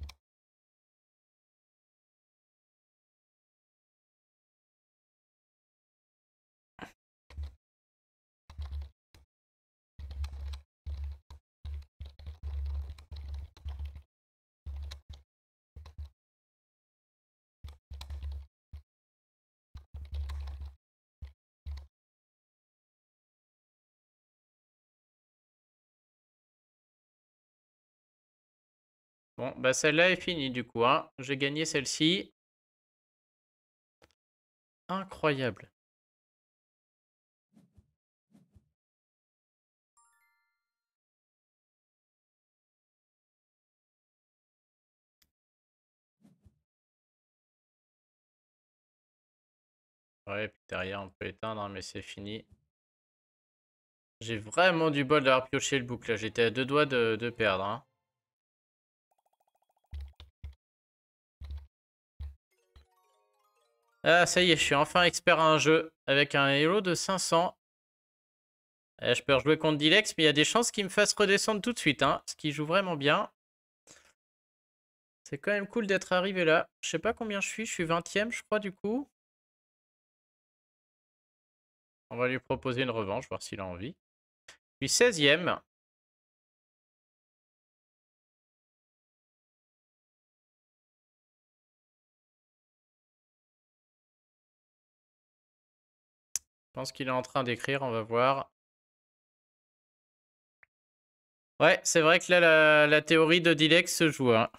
Bon, bah celle-là est finie du coup. Hein. J'ai gagné celle-ci. Incroyable. Ouais, puis derrière, on peut éteindre, hein, mais c'est fini. J'ai vraiment du bol d'avoir pioché le bouc là. J'étais à 2 doigts de perdre. Hein. Ah, ça y est, je suis enfin expert à un jeu avec un héros de 500. Je peux rejouer contre Dilex, mais il y a des chances qu'il me fasse redescendre tout de suite. Hein, ce qui joue vraiment bien. C'est quand même cool d'être arrivé là. Je sais pas combien je suis 20ème, je crois, du coup. On va lui proposer une revanche, voir s'il a envie. Je suis 16ème. Je pense qu'il est en train d'écrire, on va voir. Ouais, c'est vrai que là, la théorie de Dilex se joue. Hein.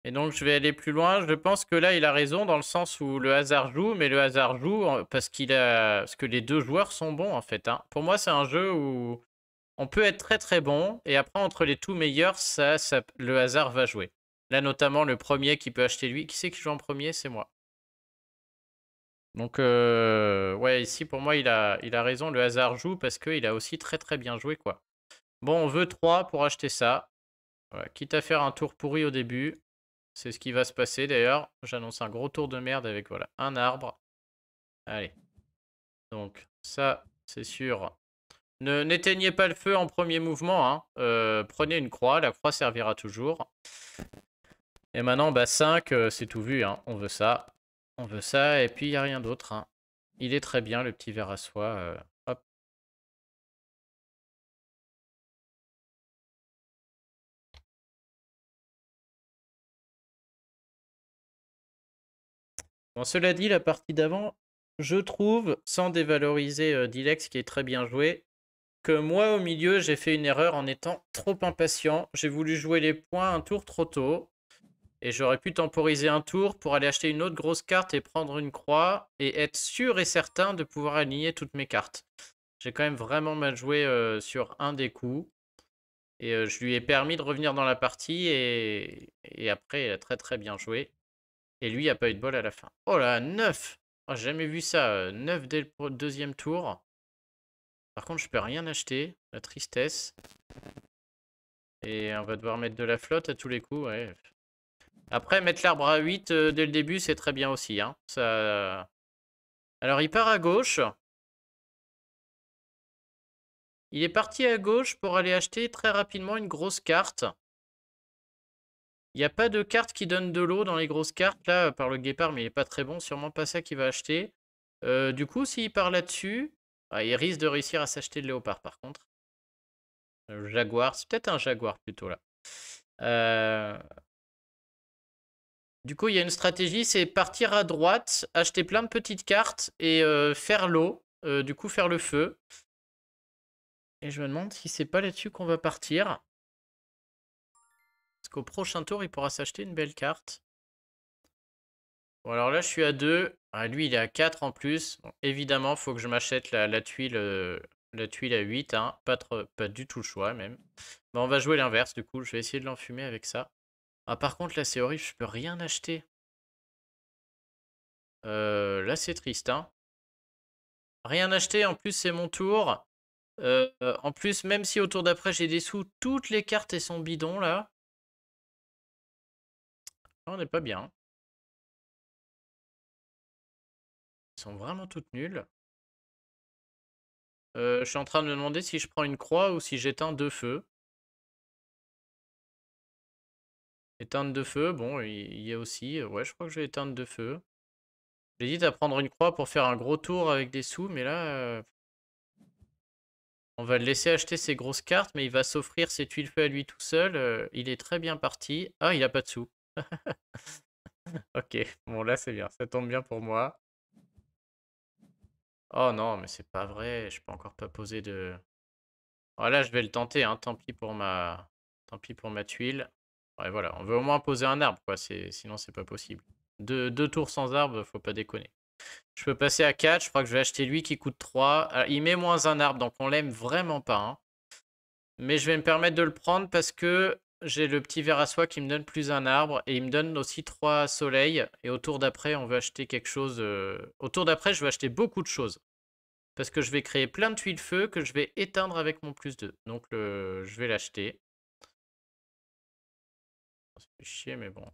Et donc, je vais aller plus loin. Je pense que là, il a raison dans le sens où le hasard joue, mais le hasard joue parce que les deux joueurs sont bons, en fait. Hein. Pour moi, c'est un jeu où on peut être très très bon, et après, entre les tout meilleurs, le hasard va jouer. Là, notamment, le premier qui peut acheter lui. Qui c'est qui joue en premier? C'est moi. Donc, ouais, ici, pour moi, il a raison. Le hasard joue parce qu'il a aussi très très bien joué, quoi. Bon, on veut 3 pour acheter ça. Voilà, quitte à faire un tour pourri au début. C'est ce qui va se passer d'ailleurs. J'annonce un gros tour de merde avec voilà, un arbre. Allez. Donc ça, c'est sûr. N'éteignez pas le feu en premier mouvement. Hein. Prenez une croix. La croix servira toujours. Et maintenant, bah, 5, c'est tout vu. Hein. On veut ça. On veut ça. Et puis, il n'y a rien d'autre. Hein. Il est très bien, le petit verre à soie. Hop. Bon, cela dit, la partie d'avant, je trouve, sans dévaloriser Dilex qui est très bien joué, que moi au milieu j'ai fait une erreur en étant trop impatient. J'ai voulu jouer les points un tour trop tôt. Et j'aurais pu temporiser un tour pour aller acheter une autre grosse carte et prendre une croix. Et être sûr et certain de pouvoir aligner toutes mes cartes. J'ai quand même vraiment mal joué sur un des coups. Et je lui ai permis de revenir dans la partie. Et après il a très très bien joué. Et lui, il a pas eu de bol à la fin. Oh là, 9! Oh, j'ai jamais vu ça. 9 dès le deuxième tour. Par contre, je peux rien acheter. La tristesse. Et on va devoir mettre de la flotte à tous les coups. Ouais. Après, mettre l'arbre à 8 dès le début, c'est très bien aussi. Hein. Ça... Alors, il part à gauche. Il est parti à gauche pour aller acheter très rapidement une grosse carte. Il n'y a pas de carte qui donne de l'eau dans les grosses cartes, là, par le guépard, mais il n'est pas très bon. Sûrement pas ça qu'il va acheter. Du coup, s'il part là-dessus, il risque de réussir à s'acheter le léopard, par contre. Jaguar, c'est peut-être un jaguar plutôt, là. Du coup, il y a une stratégie, c'est partir à droite, acheter plein de petites cartes et faire l'eau. Du coup, faire le feu. Et je me demande si c'est pas là-dessus qu'on va partir. Parce qu'au prochain tour, il pourra s'acheter une belle carte. Bon, alors là, je suis à 2. Ah, lui, il est à 4 en plus. Bon, évidemment, il faut que je m'achète la tuile à 8. Hein. Pas du tout le choix, même. Bon, on va jouer l'inverse, du coup. Je vais essayer de l'enfumer avec ça. Ah, par contre, là, c'est horrible. Je peux rien acheter. Là, c'est triste, hein. Rien acheter. En plus, c'est mon tour. En plus, même si au tour d'après, j'ai des sous, toutes les cartes, elles sont bidons, là. On n'est pas bien. Elles sont vraiment toutes nulles. Je suis en train de me demander si je prends une croix ou si j'éteins 2 feux. Éteindre 2 feux, bon, il y a aussi. Ouais, je crois que je vais éteindre 2 feux. J'hésite à prendre une croix pour faire un gros tour avec des sous, mais là, on va le laisser acheter ses grosses cartes, mais il va s'offrir ses tuiles feu à lui tout seul. Il est très bien parti. Ah, il a pas de sous. Ok, bon là c'est bien, ça tombe bien pour moi. Oh non, mais c'est pas vrai, je peux encore pas poser de... Ah là, je vais le tenter, hein. Tant pis pour ma tuile. Ouais, voilà, on veut au moins poser un arbre, quoi. Sinon, c'est pas possible. Deux tours sans arbre, faut pas déconner. Je peux passer à 4, je crois que je vais acheter lui qui coûte 3. Alors, il met moins un arbre, donc on l'aime vraiment pas. Hein. Mais je vais me permettre de le prendre parce que j'ai le petit ver à soie qui me donne plus un arbre. Et il me donne aussi 3 soleils. Et au tour d'après, on veut acheter quelque chose... Au tour d'après, je vais acheter beaucoup de choses. Parce que je vais créer plein de tuiles feu que je vais éteindre avec mon plus 2. Donc je vais l'acheter. Ça fait chier, mais bon.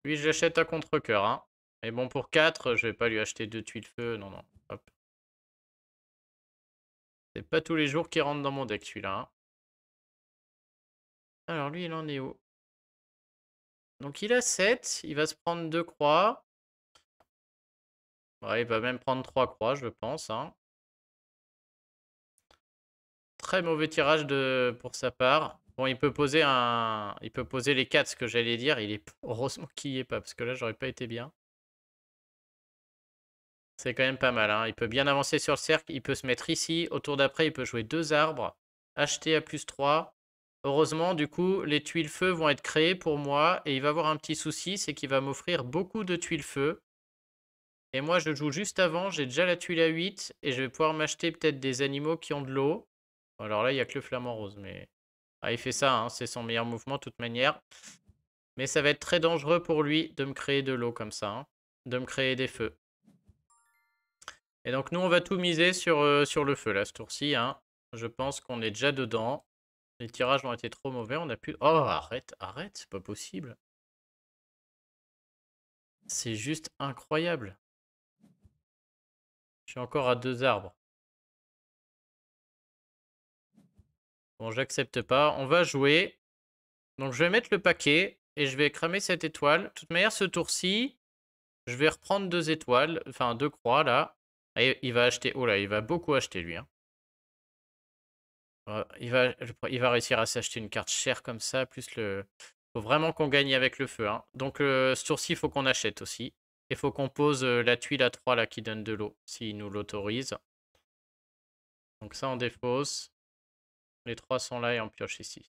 Lui, je l'achète à contre-coeur. Hein. Et bon, pour 4, je vais pas lui acheter 2 tuiles feu. Non, non. Hop. C'est pas tous les jours qu'il rentre dans mon deck, celui-là. Hein. Alors, lui, il en est où? Donc, il a 7. Il va se prendre 2 croix. Ouais, il va même prendre 3 croix, je pense. Hein. Très mauvais tirage pour sa part. Bon, il peut poser les 4, ce que j'allais dire. Heureusement qu'il y est pas, parce que là, j'aurais pas été bien. C'est quand même pas mal. Hein. Il peut bien avancer sur le cercle. Il peut se mettre ici. Au tour d'après, il peut jouer 2 arbres. Acheter à plus 3. Heureusement, du coup, les tuiles feu vont être créées pour moi. Et il va avoir un petit souci, c'est qu'il va m'offrir beaucoup de tuiles feu. Et moi, je joue juste avant. J'ai déjà la tuile à 8. Et je vais pouvoir m'acheter peut-être des animaux qui ont de l'eau. Alors là, il n'y a que le flamant rose. Mais ah, il fait ça. Hein. C'est son meilleur mouvement de toute manière. Mais ça va être très dangereux pour lui de me créer de l'eau comme ça. Hein. De me créer des feux. Et donc nous, on va tout miser sur le feu, là, ce tour-ci. Hein. Je pense qu'on est déjà dedans. Les tirages ont été trop mauvais. On a pu... Oh, arrête, arrête, c'est pas possible. C'est juste incroyable. Je suis encore à 2 arbres. Bon, j'accepte pas. On va jouer. Donc je vais mettre le paquet et je vais cramer cette étoile. De toute manière, ce tour-ci, je vais reprendre 2 étoiles. Enfin, 2 croix, là. Et il va acheter... Oh là, il va beaucoup acheter, lui. Hein. Il va réussir à s'acheter une carte chère comme ça, plus le... Faut vraiment qu'on gagne avec le feu. Hein. Donc ce tour-ci, il faut qu'on achète aussi. Il faut qu'on pose la tuile à 3 là qui donne de l'eau, s'il nous l'autorise. Donc ça, on défausse. Les 3 sont là et on pioche ici.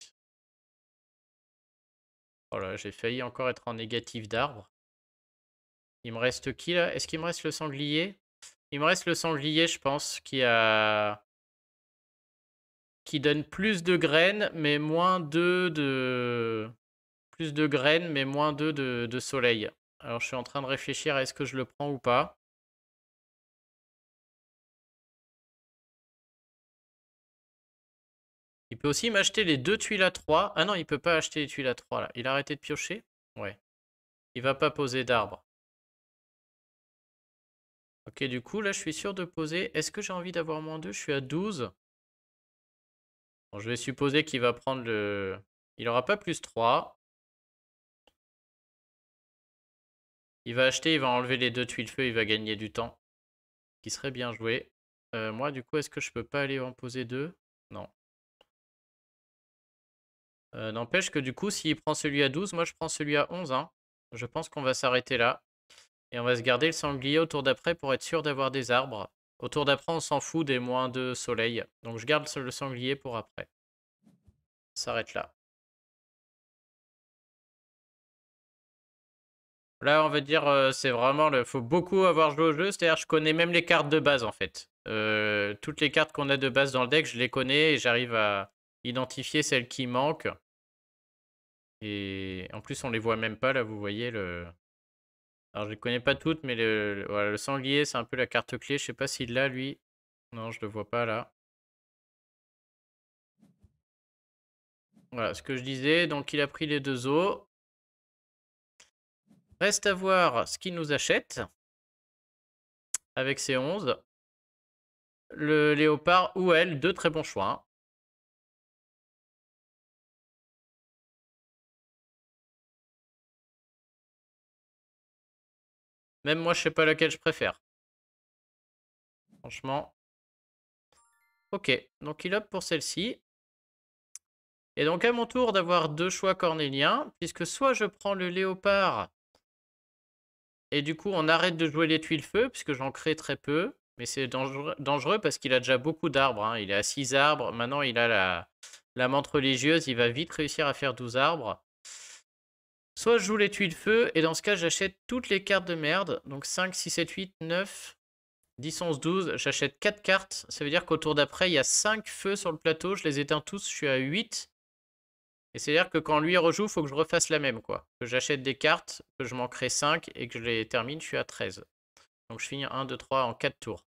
Voilà, j'ai failli encore être en négatif d'arbre. Il me reste qui là? Est-ce qu'il me reste le sanglier? Il me reste le sanglier, je pense, qui donne plus de graines, mais moins 2 de... Plus de graines, mais moins 2 de soleil. Alors, je suis en train de réfléchir à est-ce que je le prends ou pas. Il peut aussi m'acheter les 2 tuiles à 3. Ah non, il peut pas acheter les tuiles à 3 là. Il a arrêté de piocher? Ouais. Il va pas poser d'arbre. Ok, du coup, là, je suis sûr de poser. Est-ce que j'ai envie d'avoir moins 2? Je suis à 12. Bon, je vais supposer qu'il va prendre le... Il aura pas plus 3. Il va acheter, il va enlever les 2 tuiles feu, il va gagner du temps. Qui serait bien joué. Moi, du coup, est-ce que je peux pas aller en poser 2? Non. N'empêche que du coup, s'il prend celui à 12, moi je prends celui à 11, hein. Je pense qu'on va s'arrêter là. Et on va se garder le sanglier au tour d'après pour être sûr d'avoir des arbres. Au tour d'après, on s'en fout des moins de soleil. Donc je garde le sanglier pour après. On s'arrête là. Là, on va dire, c'est vraiment faut beaucoup avoir joué au jeu. C'est-à-dire, je connais même les cartes de base en fait. Toutes les cartes qu'on a de base dans le deck, je les connais et j'arrive à identifier celles qui manquent. Et en plus, on les voit même pas là. Vous voyez le. Alors, je les connais pas toutes, mais voilà, le sanglier, c'est un peu la carte clé. Je sais pas s'il l'a lui. Non, je le vois pas là. Voilà ce que je disais. Donc, il a pris les 2 os. Reste à voir ce qu'il nous achète avec ses 11. Le léopard ou elle, 2 très bons choix, hein. Même moi, je sais pas laquelle je préfère. Franchement. Ok, donc il opte pour celle-ci. Et donc à mon tour d'avoir 2 choix cornéliens, puisque soit je prends le léopard, et du coup on arrête de jouer les tuiles feu, puisque j'en crée très peu. Mais c'est dangereux parce qu'il a déjà beaucoup d'arbres, hein. Il est à 6 arbres, maintenant il a la menthe religieuse, il va vite réussir à faire 12 arbres. Soit je joue les tuiles feu, et dans ce cas j'achète toutes les cartes de merde. Donc 5, 6, 7, 8, 9, 10, 11, 12. J'achète 4 cartes. Ça veut dire qu'au tour d'après, il y a 5 feux sur le plateau. Je les éteins tous, je suis à 8. Et c'est-à-dire que quand lui rejoue, il faut que je refasse la même, quoi. Que j'achète des cartes, que je m'en crée 5 et que je les termine, je suis à 13. Donc je finis 1, 2, 3 en 4 tours.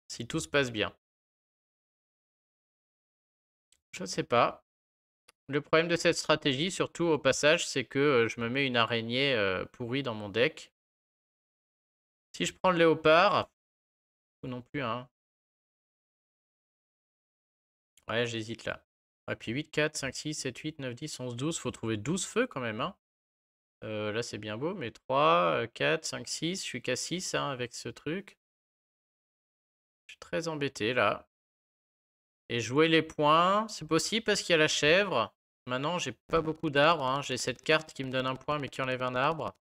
Si tout se passe bien. Je ne sais pas. Le problème de cette stratégie, surtout au passage, c'est que je me mets une araignée pourrie dans mon deck. Si je prends le léopard, ou non plus, hein. Ouais, j'hésite là. Et puis 8, 4, 5, 6, 7, 8, 9, 10, 11, 12. Faut trouver 12 feux quand même, hein. Là, c'est bien beau, mais 3, 4, 5, 6. Je suis qu'à 6 hein, avec ce truc. Je suis très embêté là. Et jouer les points, c'est possible parce qu'il y a la chèvre. Maintenant, j'ai pas beaucoup d'arbres, hein. J'ai cette carte qui me donne un point mais qui enlève un arbre.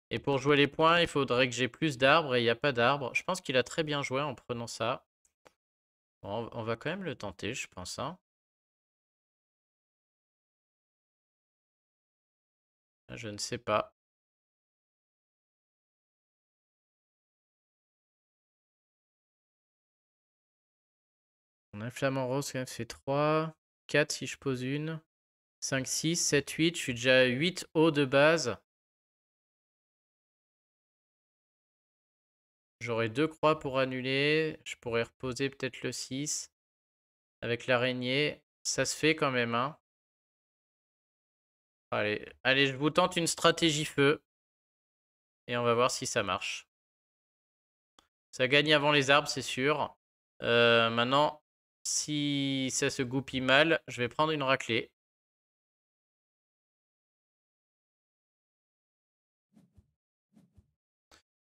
Et pour jouer les points, il faudrait que j'ai plus d'arbres et il n'y a pas d'arbres. Je pense qu'il a très bien joué en prenant ça. Bon, on va quand même le tenter, je pense, hein. Je ne sais pas. On a un flamant rose, ça fait 3, 4 si je pose une, 5, 6, 7, 8. Je suis déjà à 8 hauts de base. J'aurai 2 croix pour annuler. Je pourrais reposer peut-être le 6. Avec l'araignée. Ça se fait quand même, hein. Allez, allez, je vous tente une stratégie feu. Et on va voir si ça marche. Ça gagne avant les arbres, c'est sûr. Maintenant, si ça se goupille mal, je vais prendre une raclée.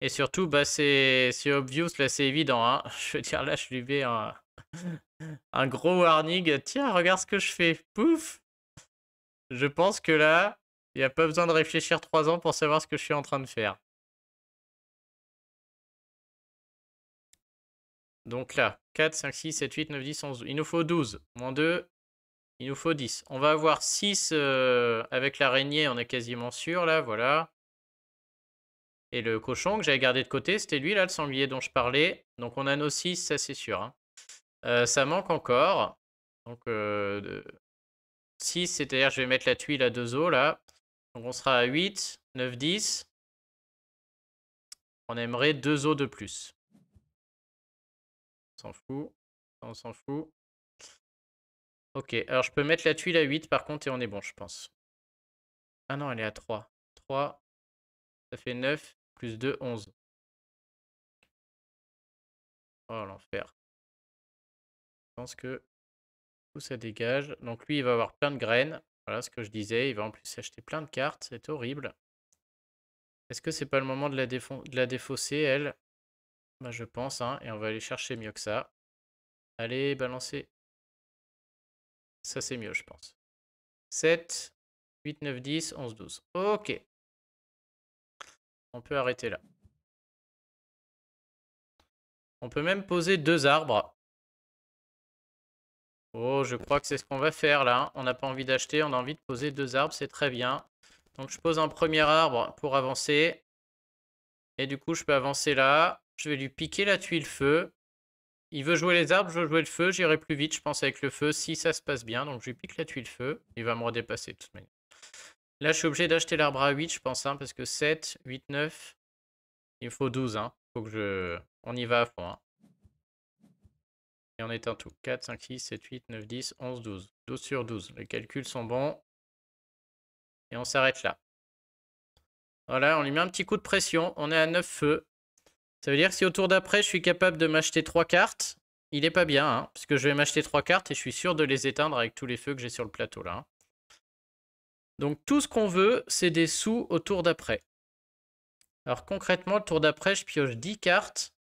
Et surtout, bah, c'est obvious, là, c'est évident, hein. Je veux dire, là, je lui mets un gros warning. Tiens, regarde ce que je fais. Pouf! Je pense que là, il n'y a pas besoin de réfléchir 3 ans pour savoir ce que je suis en train de faire. Donc là, 4, 5, 6, 7, 8, 9, 10, 11. Il nous faut 12. Moins 2, il nous faut 10. On va avoir 6 avec l'araignée, on est quasiment sûr là, voilà. Et le cochon que j'avais gardé de côté, c'était lui là, le sanglier dont je parlais. Donc on a nos 6, ça c'est sûr, hein. Ça manque encore. Donc 6, c'est-à-dire je vais mettre la tuile à 2 os là. Donc on sera à 8, 9, 10. On aimerait 2 os de plus. On s'en fout. On s'en fout. Ok, alors je peux mettre la tuile à 8 par contre et on est bon, je pense. Ah non, elle est à 3. 3, ça fait 9, plus 2, 11. Oh l'enfer. Je pense que tout ça dégage. Donc lui, il va avoir plein de graines. Voilà ce que je disais. Il va en plus acheter plein de cartes. C'est horrible. Est-ce que c'est pas le moment de la défausser, elle? Bah je pense, hein. Et on va aller chercher mieux que ça. Allez, balancer. Ça c'est mieux, je pense. 7, 8, 9, 10, 11, 12. Ok. On peut arrêter là. On peut même poser 2 arbres. Oh, je crois que c'est ce qu'on va faire là. On n'a pas envie d'acheter, on a envie de poser 2 arbres, c'est très bien. Donc je pose un premier arbre pour avancer. Et du coup, je peux avancer là. Je vais lui piquer la tuile feu. Il veut jouer les arbres, je veux jouer le feu. J'irai plus vite, je pense, avec le feu, si ça se passe bien. Donc je lui pique la tuile feu. Il va me redépasser de toute manière. Là, je suis obligé d'acheter l'arbre à 8, je pense, hein, parce que 7, 8, 9, il me faut 12. Hein. Faut que je... On y va à fond. Hein. Et on éteint tout. 4, 5, 6, 7, 8, 9, 10, 11, 12. 12 sur 12. Les calculs sont bons. Et on s'arrête là. Voilà, on lui met un petit coup de pression. On est à 9 feux. Ça veut dire que si au tour d'après, je suis capable de m'acheter 3 cartes, il est pas bien, hein, puisque je vais m'acheter 3 cartes et je suis sûr de les éteindre avec tous les feux que j'ai sur le plateau là. Hein. Donc tout ce qu'on veut, c'est des sous au tour d'après. Alors concrètement, le tour d'après, je pioche 10 cartes.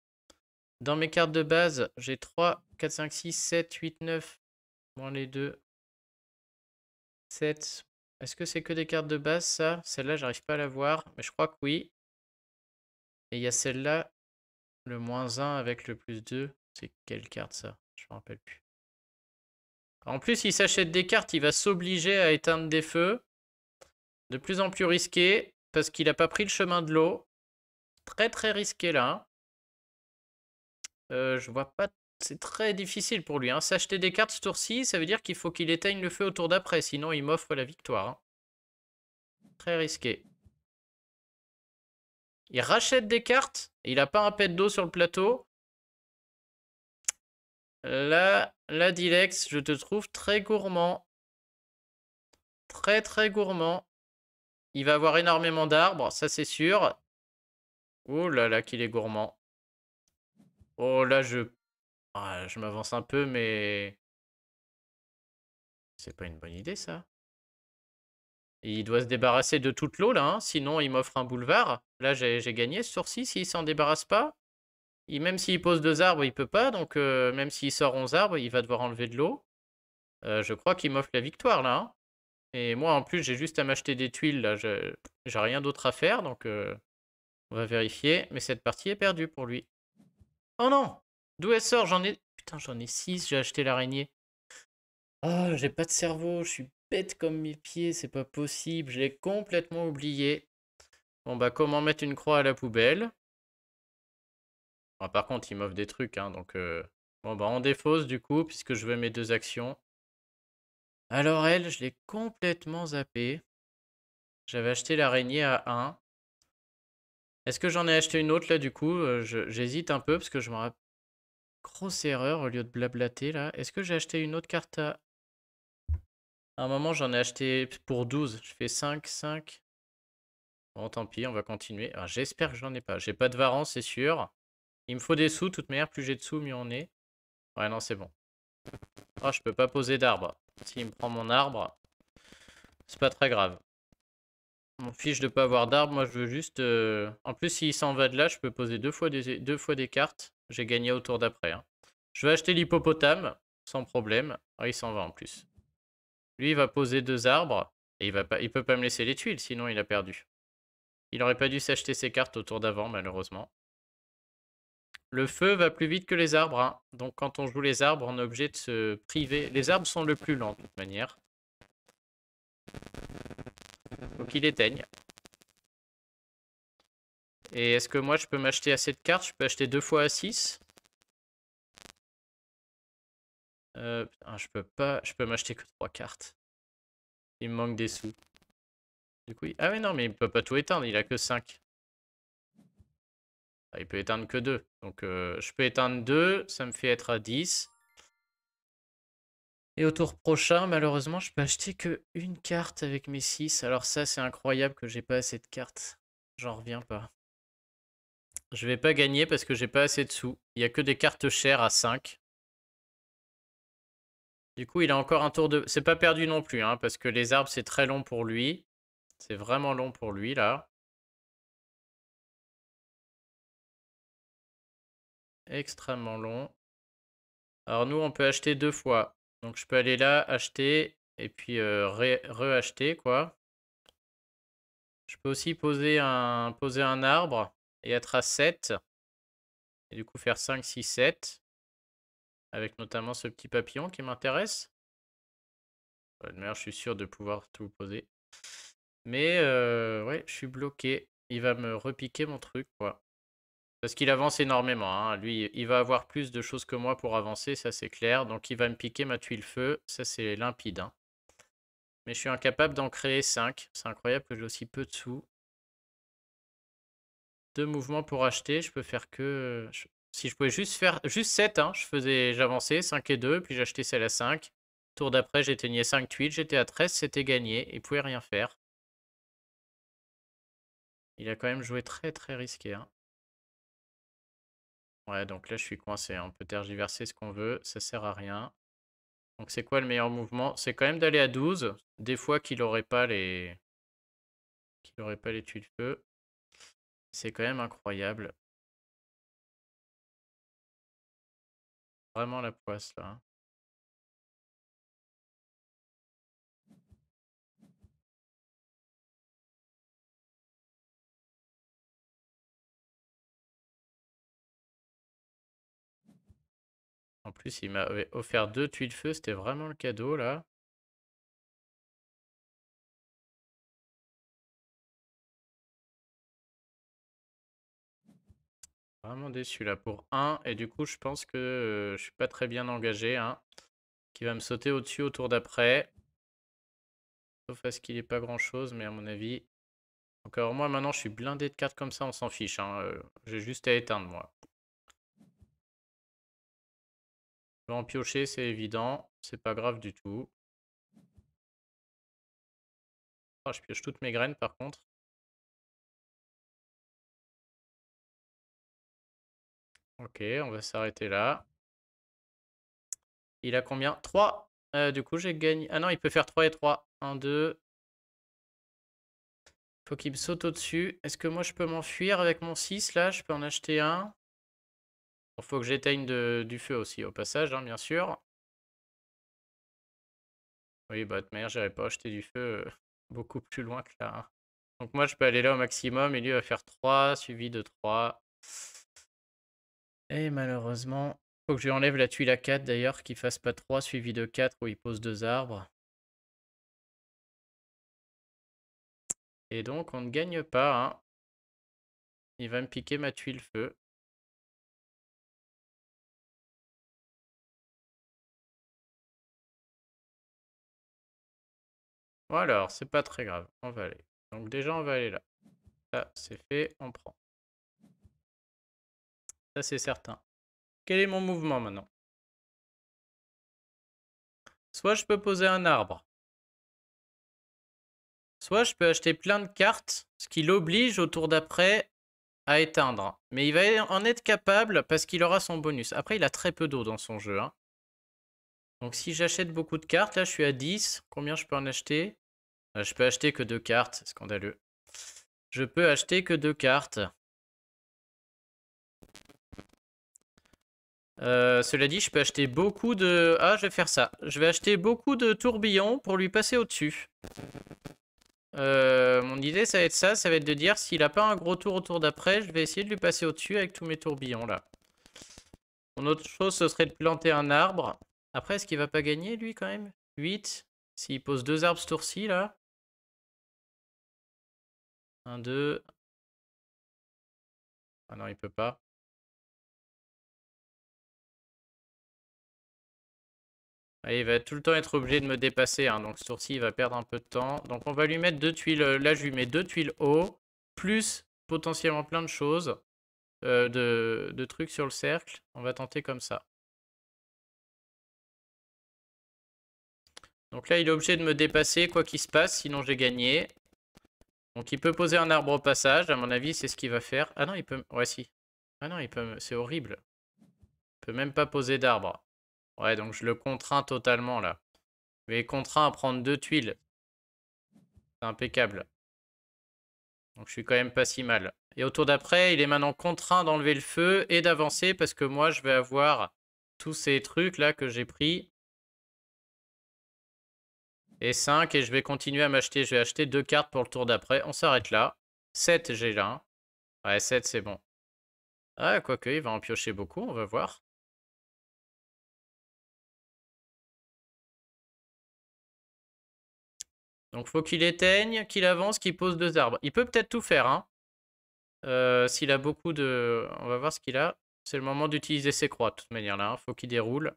Dans mes cartes de base, j'ai 3, 4, 5, 6, 7, 8, 9, moins les 2, 7. Est-ce que c'est que des cartes de base, ça? Celle-là, j'arrive pas à la voir, mais je crois que oui. Et il y a celle-là, le moins 1 avec le plus 2. C'est quelle carte, ça? Je me rappelle plus. En plus, il s'achète des cartes, il va s'obliger à éteindre des feux. De plus en plus risqué, parce qu'il n'a pas pris le chemin de l'eau. Très très risqué là. Je vois pas... C'est très difficile pour lui. Hein. S'acheter des cartes ce tour-ci, ça veut dire qu'il faut qu'il éteigne le feu au tour d'après. Sinon, il m'offre la victoire. Hein. Très risqué. Il rachète des cartes. Il n'a pas un pet d'eau sur le plateau. Là, Dilex, je te trouve très gourmand. Très très gourmand. Il va avoir énormément d'arbres, ça c'est sûr. Oh là là, qu'il est gourmand. Oh là, je m'avance un peu, mais... C'est pas une bonne idée, ça. Il doit se débarrasser de toute l'eau, là, hein, sinon il m'offre un boulevard. Là, j'ai gagné ce tour-ci, s'il s'en débarrasse pas. Même s'il pose 2 arbres, il peut pas, donc même s'il sort 11 arbres, il va devoir enlever de l'eau. Je crois qu'il m'offre la victoire, là. Hein. Et moi, en plus, j'ai juste à m'acheter des tuiles, là. J'ai rien d'autre à faire, donc on va vérifier. Mais cette partie est perdue pour lui. Oh non! D'où elle sort? Putain, j'en ai 6, j'ai acheté l'araignée. Oh, j'ai pas de cerveau, je suis bête comme mes pieds, c'est pas possible, je l'ai complètement oublié. Bon bah comment mettre une croix à la poubelle? Bon, par contre, il m'offre des trucs, hein, donc... Bon bah on défausse du coup, puisque je veux mes 2 actions. Alors elle, je l'ai complètement zappé. J'avais acheté l'araignée à 1. Est-ce que j'en ai acheté une autre là du coup? J'hésite un peu, parce que je me rappelle... Grosse erreur, au lieu de blablater là. Est-ce que j'ai acheté une autre carte à... À un moment, j'en ai acheté pour 12. Je fais 5, 5. Bon, tant pis, on va continuer. J'espère que j'en ai pas. J'ai pas de varan, c'est sûr. Il me faut des sous, de toute manière. Plus j'ai de sous, mieux on est. Ouais, non, c'est bon. Oh, je peux pas poser d'arbre. S'il me prend mon arbre, c'est pas très grave. On m'en fiche de pas avoir d'arbre. Moi, je veux juste... En plus, s'il s'en va de là, je peux poser deux fois des cartes. J'ai gagné au tour d'après. Hein. Je vais acheter l'hippopotame, sans problème. Ah, il s'en va en plus. Lui, il va poser 2 arbres. Et il peut pas me laisser les tuiles, sinon il a perdu. Il aurait pas dû s'acheter ses cartes au tour d'avant, malheureusement. Le feu va plus vite que les arbres. Hein. Donc quand on joue les arbres, on est obligé de se priver. Les arbres sont le plus lents, de toute manière. Donc il éteigne. Et est-ce que moi, je peux m'acheter assez de cartes? Je peux acheter 2 fois à 6. Je peux pas. Je peux m'acheter que 3 cartes. Il me manque des sous. Du coup, ah oui, non, mais il peut pas tout éteindre. Il a que 5. Il peut éteindre que 2. Donc je peux éteindre 2. Ça me fait être à 10. Et au tour prochain, malheureusement, je peux acheter que une carte avec mes 6. Alors ça, c'est incroyable que j'ai pas assez de cartes. J'en reviens pas. Je vais pas gagner parce que j'ai pas assez de sous. Il y a que des cartes chères à 5. Du coup, il a encore un tour de... C'est pas perdu non plus, hein, parce que les arbres, c'est très long pour lui. C'est vraiment long pour lui, là. Extrêmement long. Alors nous, on peut acheter 2 fois. Donc je peux aller là, acheter. et puis re-acheter, quoi. Je peux aussi poser un arbre et être à 7. Et du coup faire 5, 6, 7. Avec notamment ce petit papillon qui m'intéresse. De manière, je suis sûr de pouvoir tout poser. Mais ouais, je suis bloqué. Il va me repiquer mon truc, quoi. Parce qu'il avance énormément, hein. Lui, il va avoir plus de choses que moi pour avancer, ça c'est clair. Donc il va me piquer ma tuile feu, ça c'est limpide, hein. Mais je suis incapable d'en créer 5. C'est incroyable que j'ai aussi peu de sous. 2 mouvements pour acheter, je peux faire que... Si je pouvais juste faire 7, hein, j'avançais 5 et 2, puis j'achetais celle à 5. Tour d'après, j'éteignais 5 tuiles, j'étais à 13, c'était gagné, il pouvait rien faire. Il a quand même joué très très risqué, hein. Ouais, donc là je suis coincé, hein. On peut tergiverser ce qu'on veut, ça sert à rien. Donc c'est quoi le meilleur mouvement? C'est quand même d'aller à 12, des fois qu'il aurait pas les tuiles feu. C'est quand même incroyable. Vraiment la poisse là, hein. En plus, il m'avait offert 2 tuiles feu, c'était vraiment le cadeau là. Vraiment déçu là pour 1. Et du coup, je pense que je suis pas très bien engagé, hein. Qui va me sauter au-dessus au tour d'après. Sauf à ce qu'il ait pas grand-chose, mais à mon avis... Encore moi, maintenant, je suis blindé de cartes comme ça, on s'en fiche, hein. J'ai juste à éteindre, moi. Je vais en piocher, c'est évident. C'est pas grave du tout. Oh, je pioche toutes mes graines, par contre. Ok, on va s'arrêter là. Il a combien? 3. Du coup, j'ai gagné... Ah non, il peut faire 3 et 3. 1, 2... Faut qu'il me saute au-dessus. Est-ce que moi, je peux m'enfuir avec mon 6, là? Je peux en acheter un. Il faut que j'éteigne du feu aussi, au passage, hein, bien sûr. Oui, bah, de toute manière, j'aurais pas acheté du feu beaucoup plus loin que là, hein. Donc moi, je peux aller là au maximum et lui va faire 3, suivi de 3. Et malheureusement, faut que je lui enlève la tuile à 4 d'ailleurs, qu'il fasse pas 3, suivi de 4 où il pose 2 arbres. Et donc, on ne gagne pas, hein. Il va me piquer ma tuile feu. Bon alors, c'est pas très grave, on va aller. Donc déjà, on va aller là. Ça, c'est fait, on prend. Ça, c'est certain. Quel est mon mouvement maintenant? Soit je peux poser un arbre. Soit je peux acheter plein de cartes, ce qui l'oblige au tour d'après à éteindre. Mais il va en être capable parce qu'il aura son bonus. Après, il a très peu d'eau dans son jeu, hein. Donc si j'achète beaucoup de cartes, là je suis à 10. Combien je peux en acheter? Je peux acheter que 2 cartes, scandaleux. Je peux acheter que 2 cartes. Cela dit, je peux acheter beaucoup de... Ah, je vais faire ça. Je vais acheter beaucoup de tourbillons pour lui passer au-dessus. Mon idée, ça va être ça. Ça va être de dire, s'il a pas un gros tour au tour d'après, je vais essayer de lui passer au-dessus avec tous mes tourbillons, là. Mon autre chose, ce serait de planter un arbre. Après, est-ce qu'il va pas gagner, lui, quand même? 8. S'il pose 2 arbres ce tour-ci, là. 1, 2. Ah non, il peut pas. Ah, il va tout le temps être obligé de me dépasser, hein. Donc ce tour-ci, il va perdre un peu de temps. Donc on va lui mettre 2 tuiles. Là, je lui mets 2 tuiles haut. Plus potentiellement plein de choses. De trucs sur le cercle. On va tenter comme ça. Donc là, il est obligé de me dépasser quoi qu'il se passe, sinon j'ai gagné. Donc il peut poser un arbre au passage, à mon avis, c'est ce qu'il va faire. Ah non, il peut... Ouais, si. Ah non, il peut... C'est horrible. Il peut même pas poser d'arbre. Ouais, donc je le contrains totalement, là. Je vais contraint à prendre 2 tuiles. C'est impeccable. Donc je suis quand même pas si mal. Et au tour d'après, il est maintenant contraint d'enlever le feu et d'avancer parce que moi, je vais avoir tous ces trucs-là que j'ai pris. Et 5, et je vais continuer à m'acheter. Je vais acheter 2 cartes pour le tour d'après. On s'arrête là. 7, j'ai là. Ouais, 7, c'est bon. Ah, quoique, il va en piocher beaucoup, on va voir. Donc, faut qu'il éteigne, qu'il avance, qu'il pose 2 arbres. Il peut peut-être tout faire, hein. S'il a beaucoup de... On va voir ce qu'il a. C'est le moment d'utiliser ses croix, de toute manière, là. Faut qu'il déroule.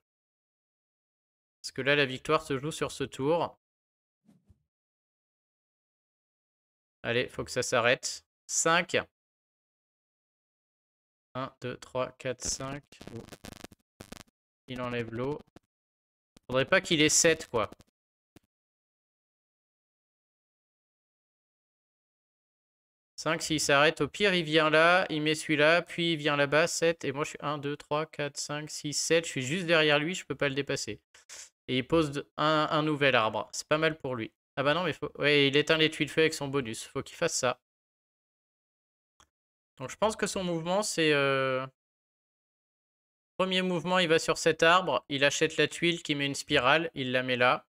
Parce que là, la victoire se joue sur ce tour. Allez, faut que ça s'arrête. 5. 1, 2, 3, 4, 5. Il enlève l'eau. Faudrait pas qu'il ait 7, quoi. 5, s'il s'arrête, au pire, il vient là, il met celui-là, puis il vient là-bas, 7. Et moi, je suis 1, 2, 3, 4, 5, 6, 7. Je suis juste derrière lui, je peux pas le dépasser. Et il pose un nouvel arbre. C'est pas mal pour lui. Ah bah non, mais faut... Ouais, il éteint les tuiles feu avec son bonus. Faut qu'il fasse ça. Donc je pense que son mouvement, c'est... Premier mouvement, il va sur cet arbre. Il achète la tuile qui met une spirale. Il la met là.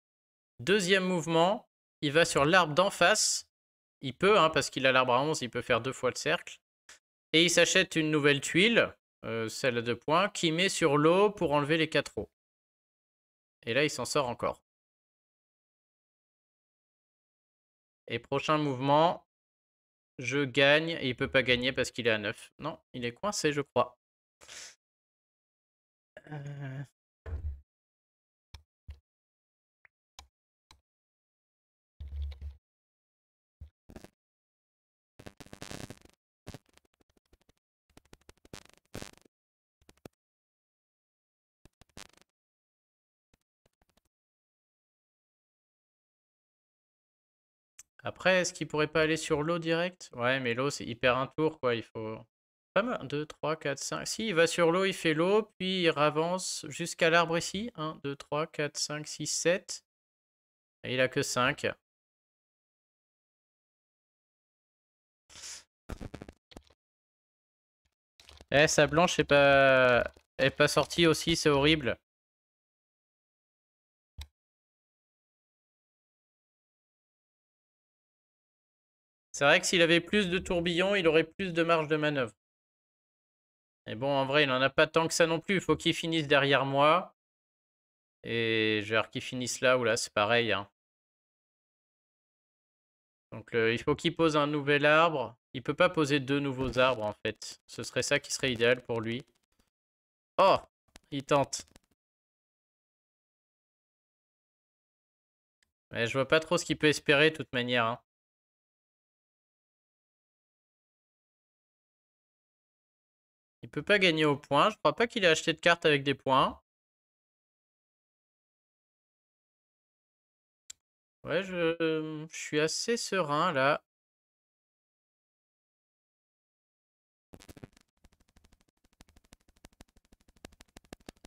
Deuxième mouvement, il va sur l'arbre d'en face. Il peut, hein, parce qu'il a l'arbre à 11, il peut faire 2 fois le cercle. Et il s'achète une nouvelle tuile, celle à 2 points, qui met sur l'eau pour enlever les 4 eaux. Et là, il s'en sort encore. Et prochain mouvement, je gagne. Et il peut pas gagner parce qu'il est à 9. Non, il est coincé, je crois. Après, est-ce qu'il pourrait pas aller sur l'eau direct? Ouais, mais l'eau, c'est hyper un tour, quoi. Il faut... Pas mal. 1, 2, 3, 4, 5. Si, il va sur l'eau, il fait l'eau, puis il avance jusqu'à l'arbre ici. 1, 2, 3, 4, 5, 6, 7. Et il a que 5. Eh, sa blanche est pas sortie aussi, c'est horrible. C'est vrai que s'il avait plus de tourbillons, il aurait plus de marge de manœuvre. Mais bon, en vrai, il n'en a pas tant que ça non plus. Il faut qu'il finisse derrière moi. Et genre qu'il finisse là ou là, c'est pareil, hein. Donc il faut qu'il pose un nouvel arbre. Il peut pas poser 2 nouveaux arbres en fait. Ce serait ça qui serait idéal pour lui. Oh! Il tente. Mais je vois pas trop ce qu'il peut espérer de toute manière, hein. Il peut pas gagner au point. Je crois pas qu'il ait acheté de cartes avec des points. Ouais, je suis assez serein là.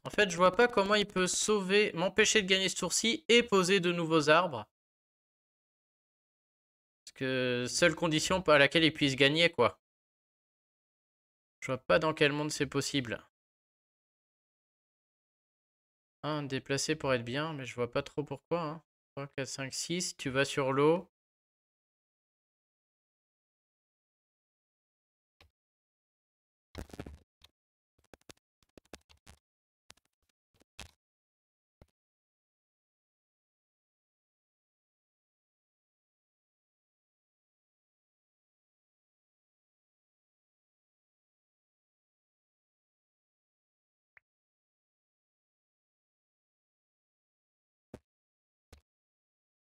En fait, je vois pas comment il peut sauver, m'empêcher de gagner ce tour-ci et poser de nouveaux arbres. Parce que seule condition à laquelle il puisse gagner, quoi. Je vois pas dans quel monde c'est possible. Un déplacé pour être bien, mais je vois pas trop pourquoi, hein. 3, 4, 5, 6, tu vas sur l'eau.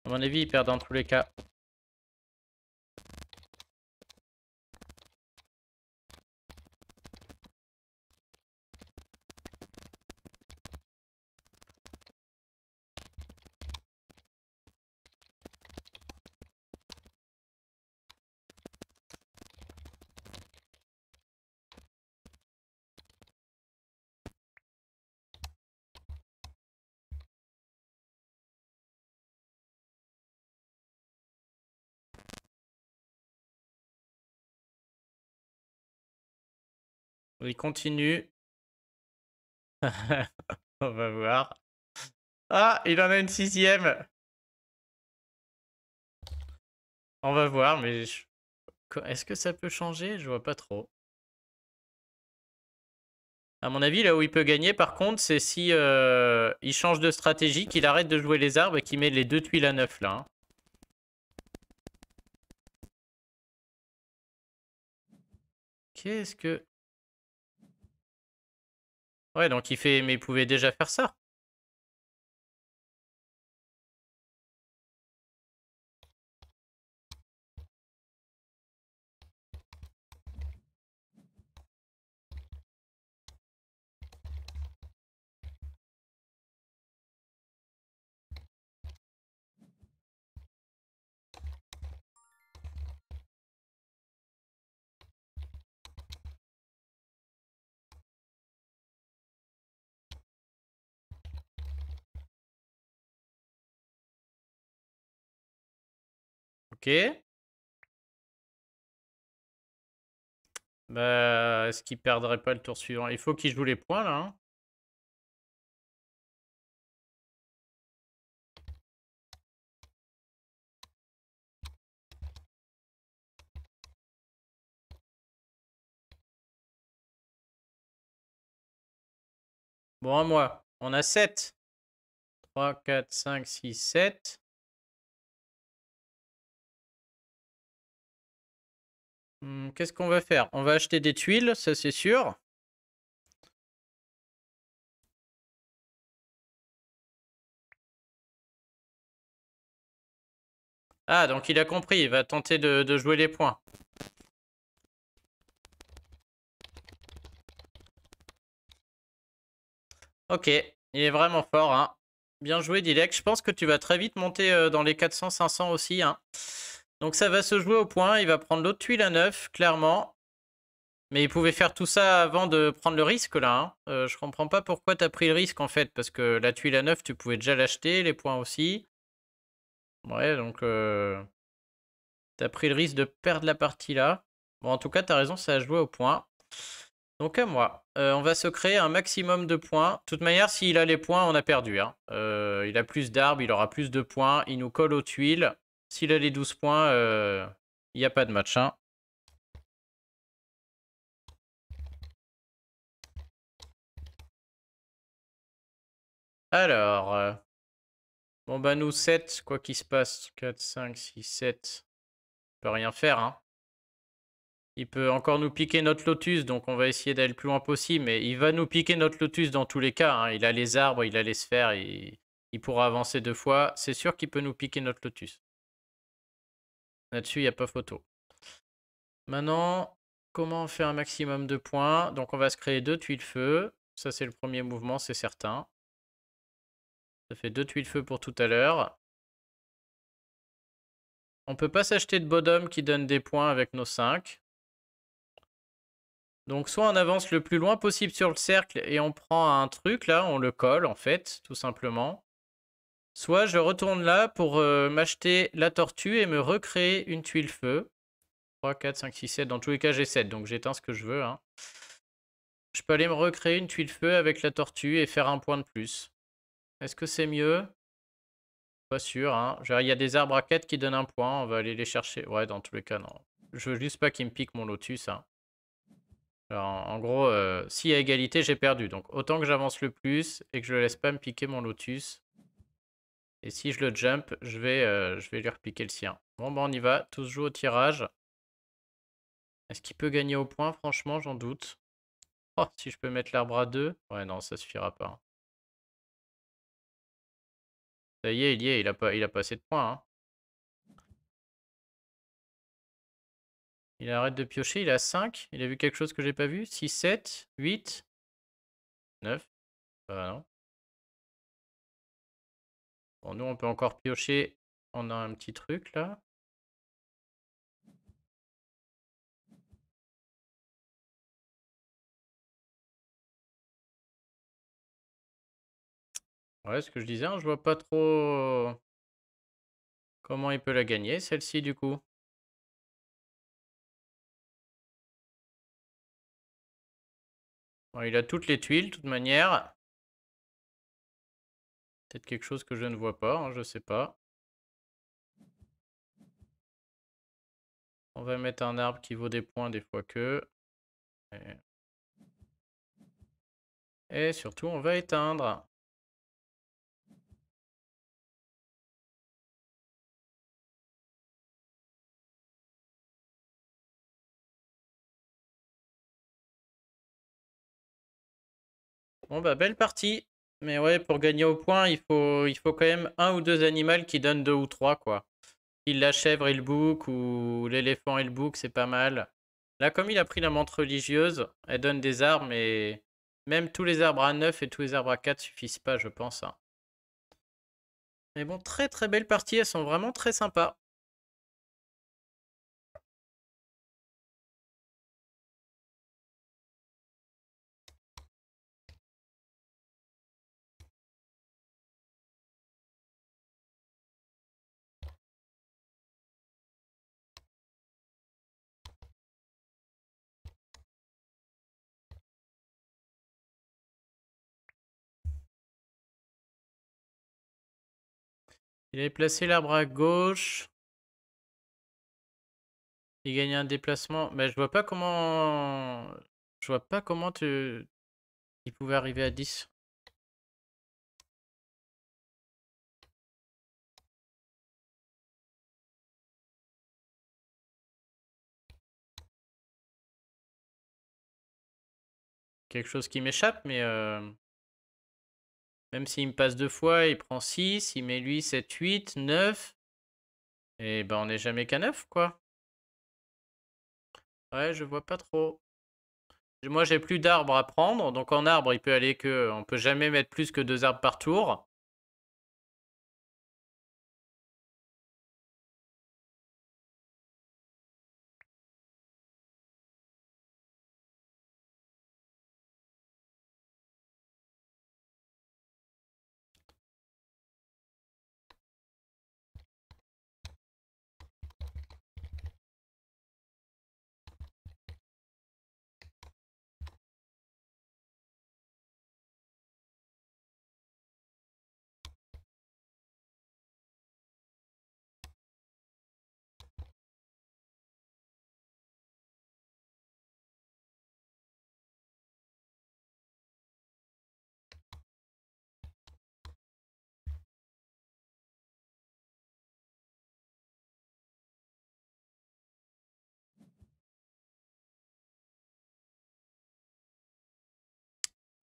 À mon avis, il perd dans tous les cas. Il continue. On va voir. Ah, il en a une 6e. On va voir, mais est-ce que ça peut changer? Je vois pas trop. À mon avis, là où il peut gagner, par contre, c'est si il change de stratégie, qu'il arrête de jouer les arbres et qu'il met les 2 tuiles à 9 là, hein. Qu'est-ce que... Ouais, donc il fait... Mais il pouvait déjà faire ça. Ok. Bah, est-ce qu'il perdrait pas le tour suivant? Il faut qu'il joue les points, là, hein. Bon, à moi. On a 7. 3, 4, 5, 6, 7. Qu'est-ce qu'on va faire? On va acheter des tuiles, ça c'est sûr. Ah, donc il a compris, il va tenter de jouer les points. Ok, il est vraiment fort, hein. Bien joué, Dilek. Je pense que tu vas très vite monter dans les 400-500 aussi, hein. Donc ça va se jouer au point. Il va prendre l'autre tuile à 9, clairement. Mais il pouvait faire tout ça avant de prendre le risque, là, hein. Je comprends pas pourquoi tu as pris le risque, en fait. Parce que la tuile à 9, tu pouvais déjà l'acheter, les points aussi. Ouais, donc... T'as pris le risque de perdre la partie, là. Bon, en tout cas, t'as raison, ça a joué au point. Donc à moi. On va se créer un maximum de points. De toute manière, s'il a les points, on a perdu, hein. Il a plus d'arbres, il aura plus de points. Il nous colle aux tuiles. S'il a les 12 points, il n'y a pas de match, hein. Alors, bon bah nous 7, quoi qu'il se passe. 4, 5, 6, 7. On peut rien faire, hein. Il peut encore nous piquer notre lotus, donc on va essayer d'aller le plus loin possible. Mais il va nous piquer notre lotus dans tous les cas, hein. Il a les arbres, il a les sphères, il pourra avancer 2 fois. C'est sûr qu'il peut nous piquer notre lotus. Là-dessus, il n'y a pas photo. Maintenant, comment on fait un maximum de points? Donc on va se créer 2 tuiles feu. Ça, c'est le premier mouvement, c'est certain. Ça fait 2 tuiles feu pour tout à l'heure. On peut pas s'acheter de bottom qui donne des points avec nos 5. Donc soit on avance le plus loin possible sur le cercle et on prend un truc là, on le colle en fait, tout simplement. Soit je retourne là pour m'acheter la tortue et me recréer une tuile feu. 3, 4, 5, 6, 7. Dans tous les cas, j'ai 7, donc j'éteins ce que je veux, hein. Je peux aller me recréer une tuile feu avec la tortue et faire un point de plus. Est-ce que c'est mieux? Pas sûr, hein. Genre, il y a des arbres à 4 qui donnent un point. On va aller les chercher. Ouais, dans tous les cas, non. Je veux juste pas qu'il me pique mon lotus, hein. Alors, en gros, s'il y a égalité, j'ai perdu. Donc, autant que j'avance le plus et que je ne laisse pas me piquer mon lotus. Et si je le jump, je vais lui repiquer le sien. Bon, bah, on y va. Tous jouent au tirage. Est-ce qu'il peut gagner au point? Franchement, j'en doute. Oh, si je peux mettre l'arbre à 2. Ouais, non, ça suffira pas, hein. Ça y est, il y est. Il a pas assez de points, hein. Il arrête de piocher. Il a 5. Il a vu quelque chose que j'ai pas vu. 6, 7, 8, 9. Bah non. Bon, nous, on peut encore piocher. On a un petit truc, là. Ouais, ce que je disais, hein, je vois pas trop comment il peut la gagner, celle-ci, du coup. Bon, il a toutes les tuiles, de toute manière. Peut-être quelque chose que je ne vois pas, hein, je sais pas. On va mettre un arbre qui vaut des points des fois que. Et surtout, on va éteindre. Bon bah belle partie. Mais ouais, pour gagner au point, il faut quand même un ou deux animaux qui donnent 2 ou 3 quoi. Si la chèvre et le bouc ou l'éléphant et le bouc, c'est pas mal. Là, comme il a pris la menthe religieuse, elle donne des arbres, mais même tous les arbres à 9 et tous les arbres à 4 suffisent pas, je pense, hein. Mais bon, très très belle partie, elles sont vraiment très sympas. Il avait placé l'arbre à gauche. Il gagnait un déplacement. Mais je vois pas comment. Je vois pas comment il pouvait arriver à 10. Quelque chose qui m'échappe, mais même s'il me passe 2 fois, il prend 6, il met lui 7, 8, 9. Et ben on n'est jamais qu'à 9 quoi. Ouais, je vois pas trop. Moi j'ai plus d'arbres à prendre, donc en arbre il peut aller que. On peut jamais mettre plus que 2 arbres par tour.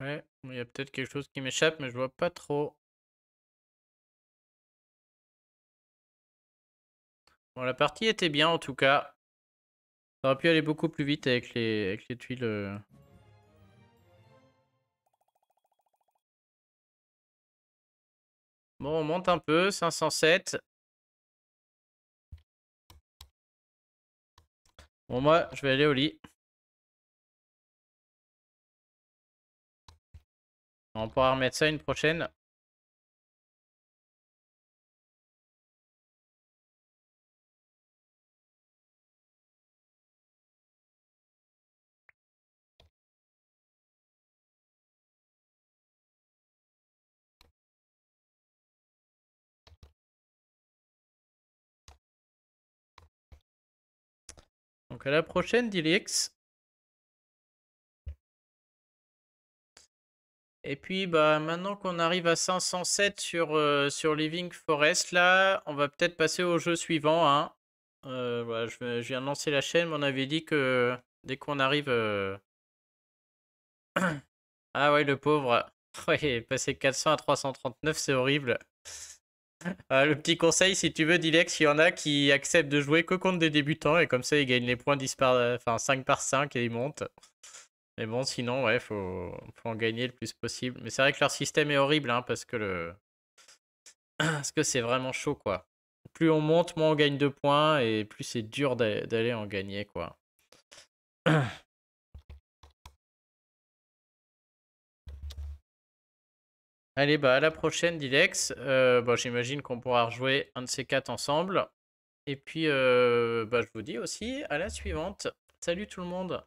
Ouais, il y a peut-être quelque chose qui m'échappe, mais je vois pas trop. Bon, la partie était bien en tout cas. Ça aurait pu aller beaucoup plus vite avec les tuiles. Bon, on monte un peu, 507. Bon, moi, je vais aller au lit. On pourra remettre ça une prochaine. Donc à la prochaine, Dilix. Et puis, bah, maintenant qu'on arrive à 507 sur Living Forest, là, on va peut-être passer au jeu suivant, hein. Voilà, je viens de lancer la chaîne, mais on avait dit que dès qu'on arrive... Ah ouais, le pauvre. Ouais, il est passé 400 à 339, c'est horrible. Le petit conseil, si tu veux, Dilex, il y en a qui acceptent de jouer que contre des débutants, et comme ça, ils gagnent les points 10 enfin, 5 par 5 et ils montent. Mais bon, sinon, ouais, faut en gagner le plus possible. Mais c'est vrai que leur système est horrible, hein, parce que parce que c'est vraiment chaud, quoi. Plus on monte, moins on gagne de points, et plus c'est dur d'aller en gagner, quoi. Allez, bah à la prochaine, Dilex. Bon, j'imagine qu'on pourra rejouer un de ces quatre ensemble. Et puis, bah, je vous dis aussi à la suivante. Salut tout le monde.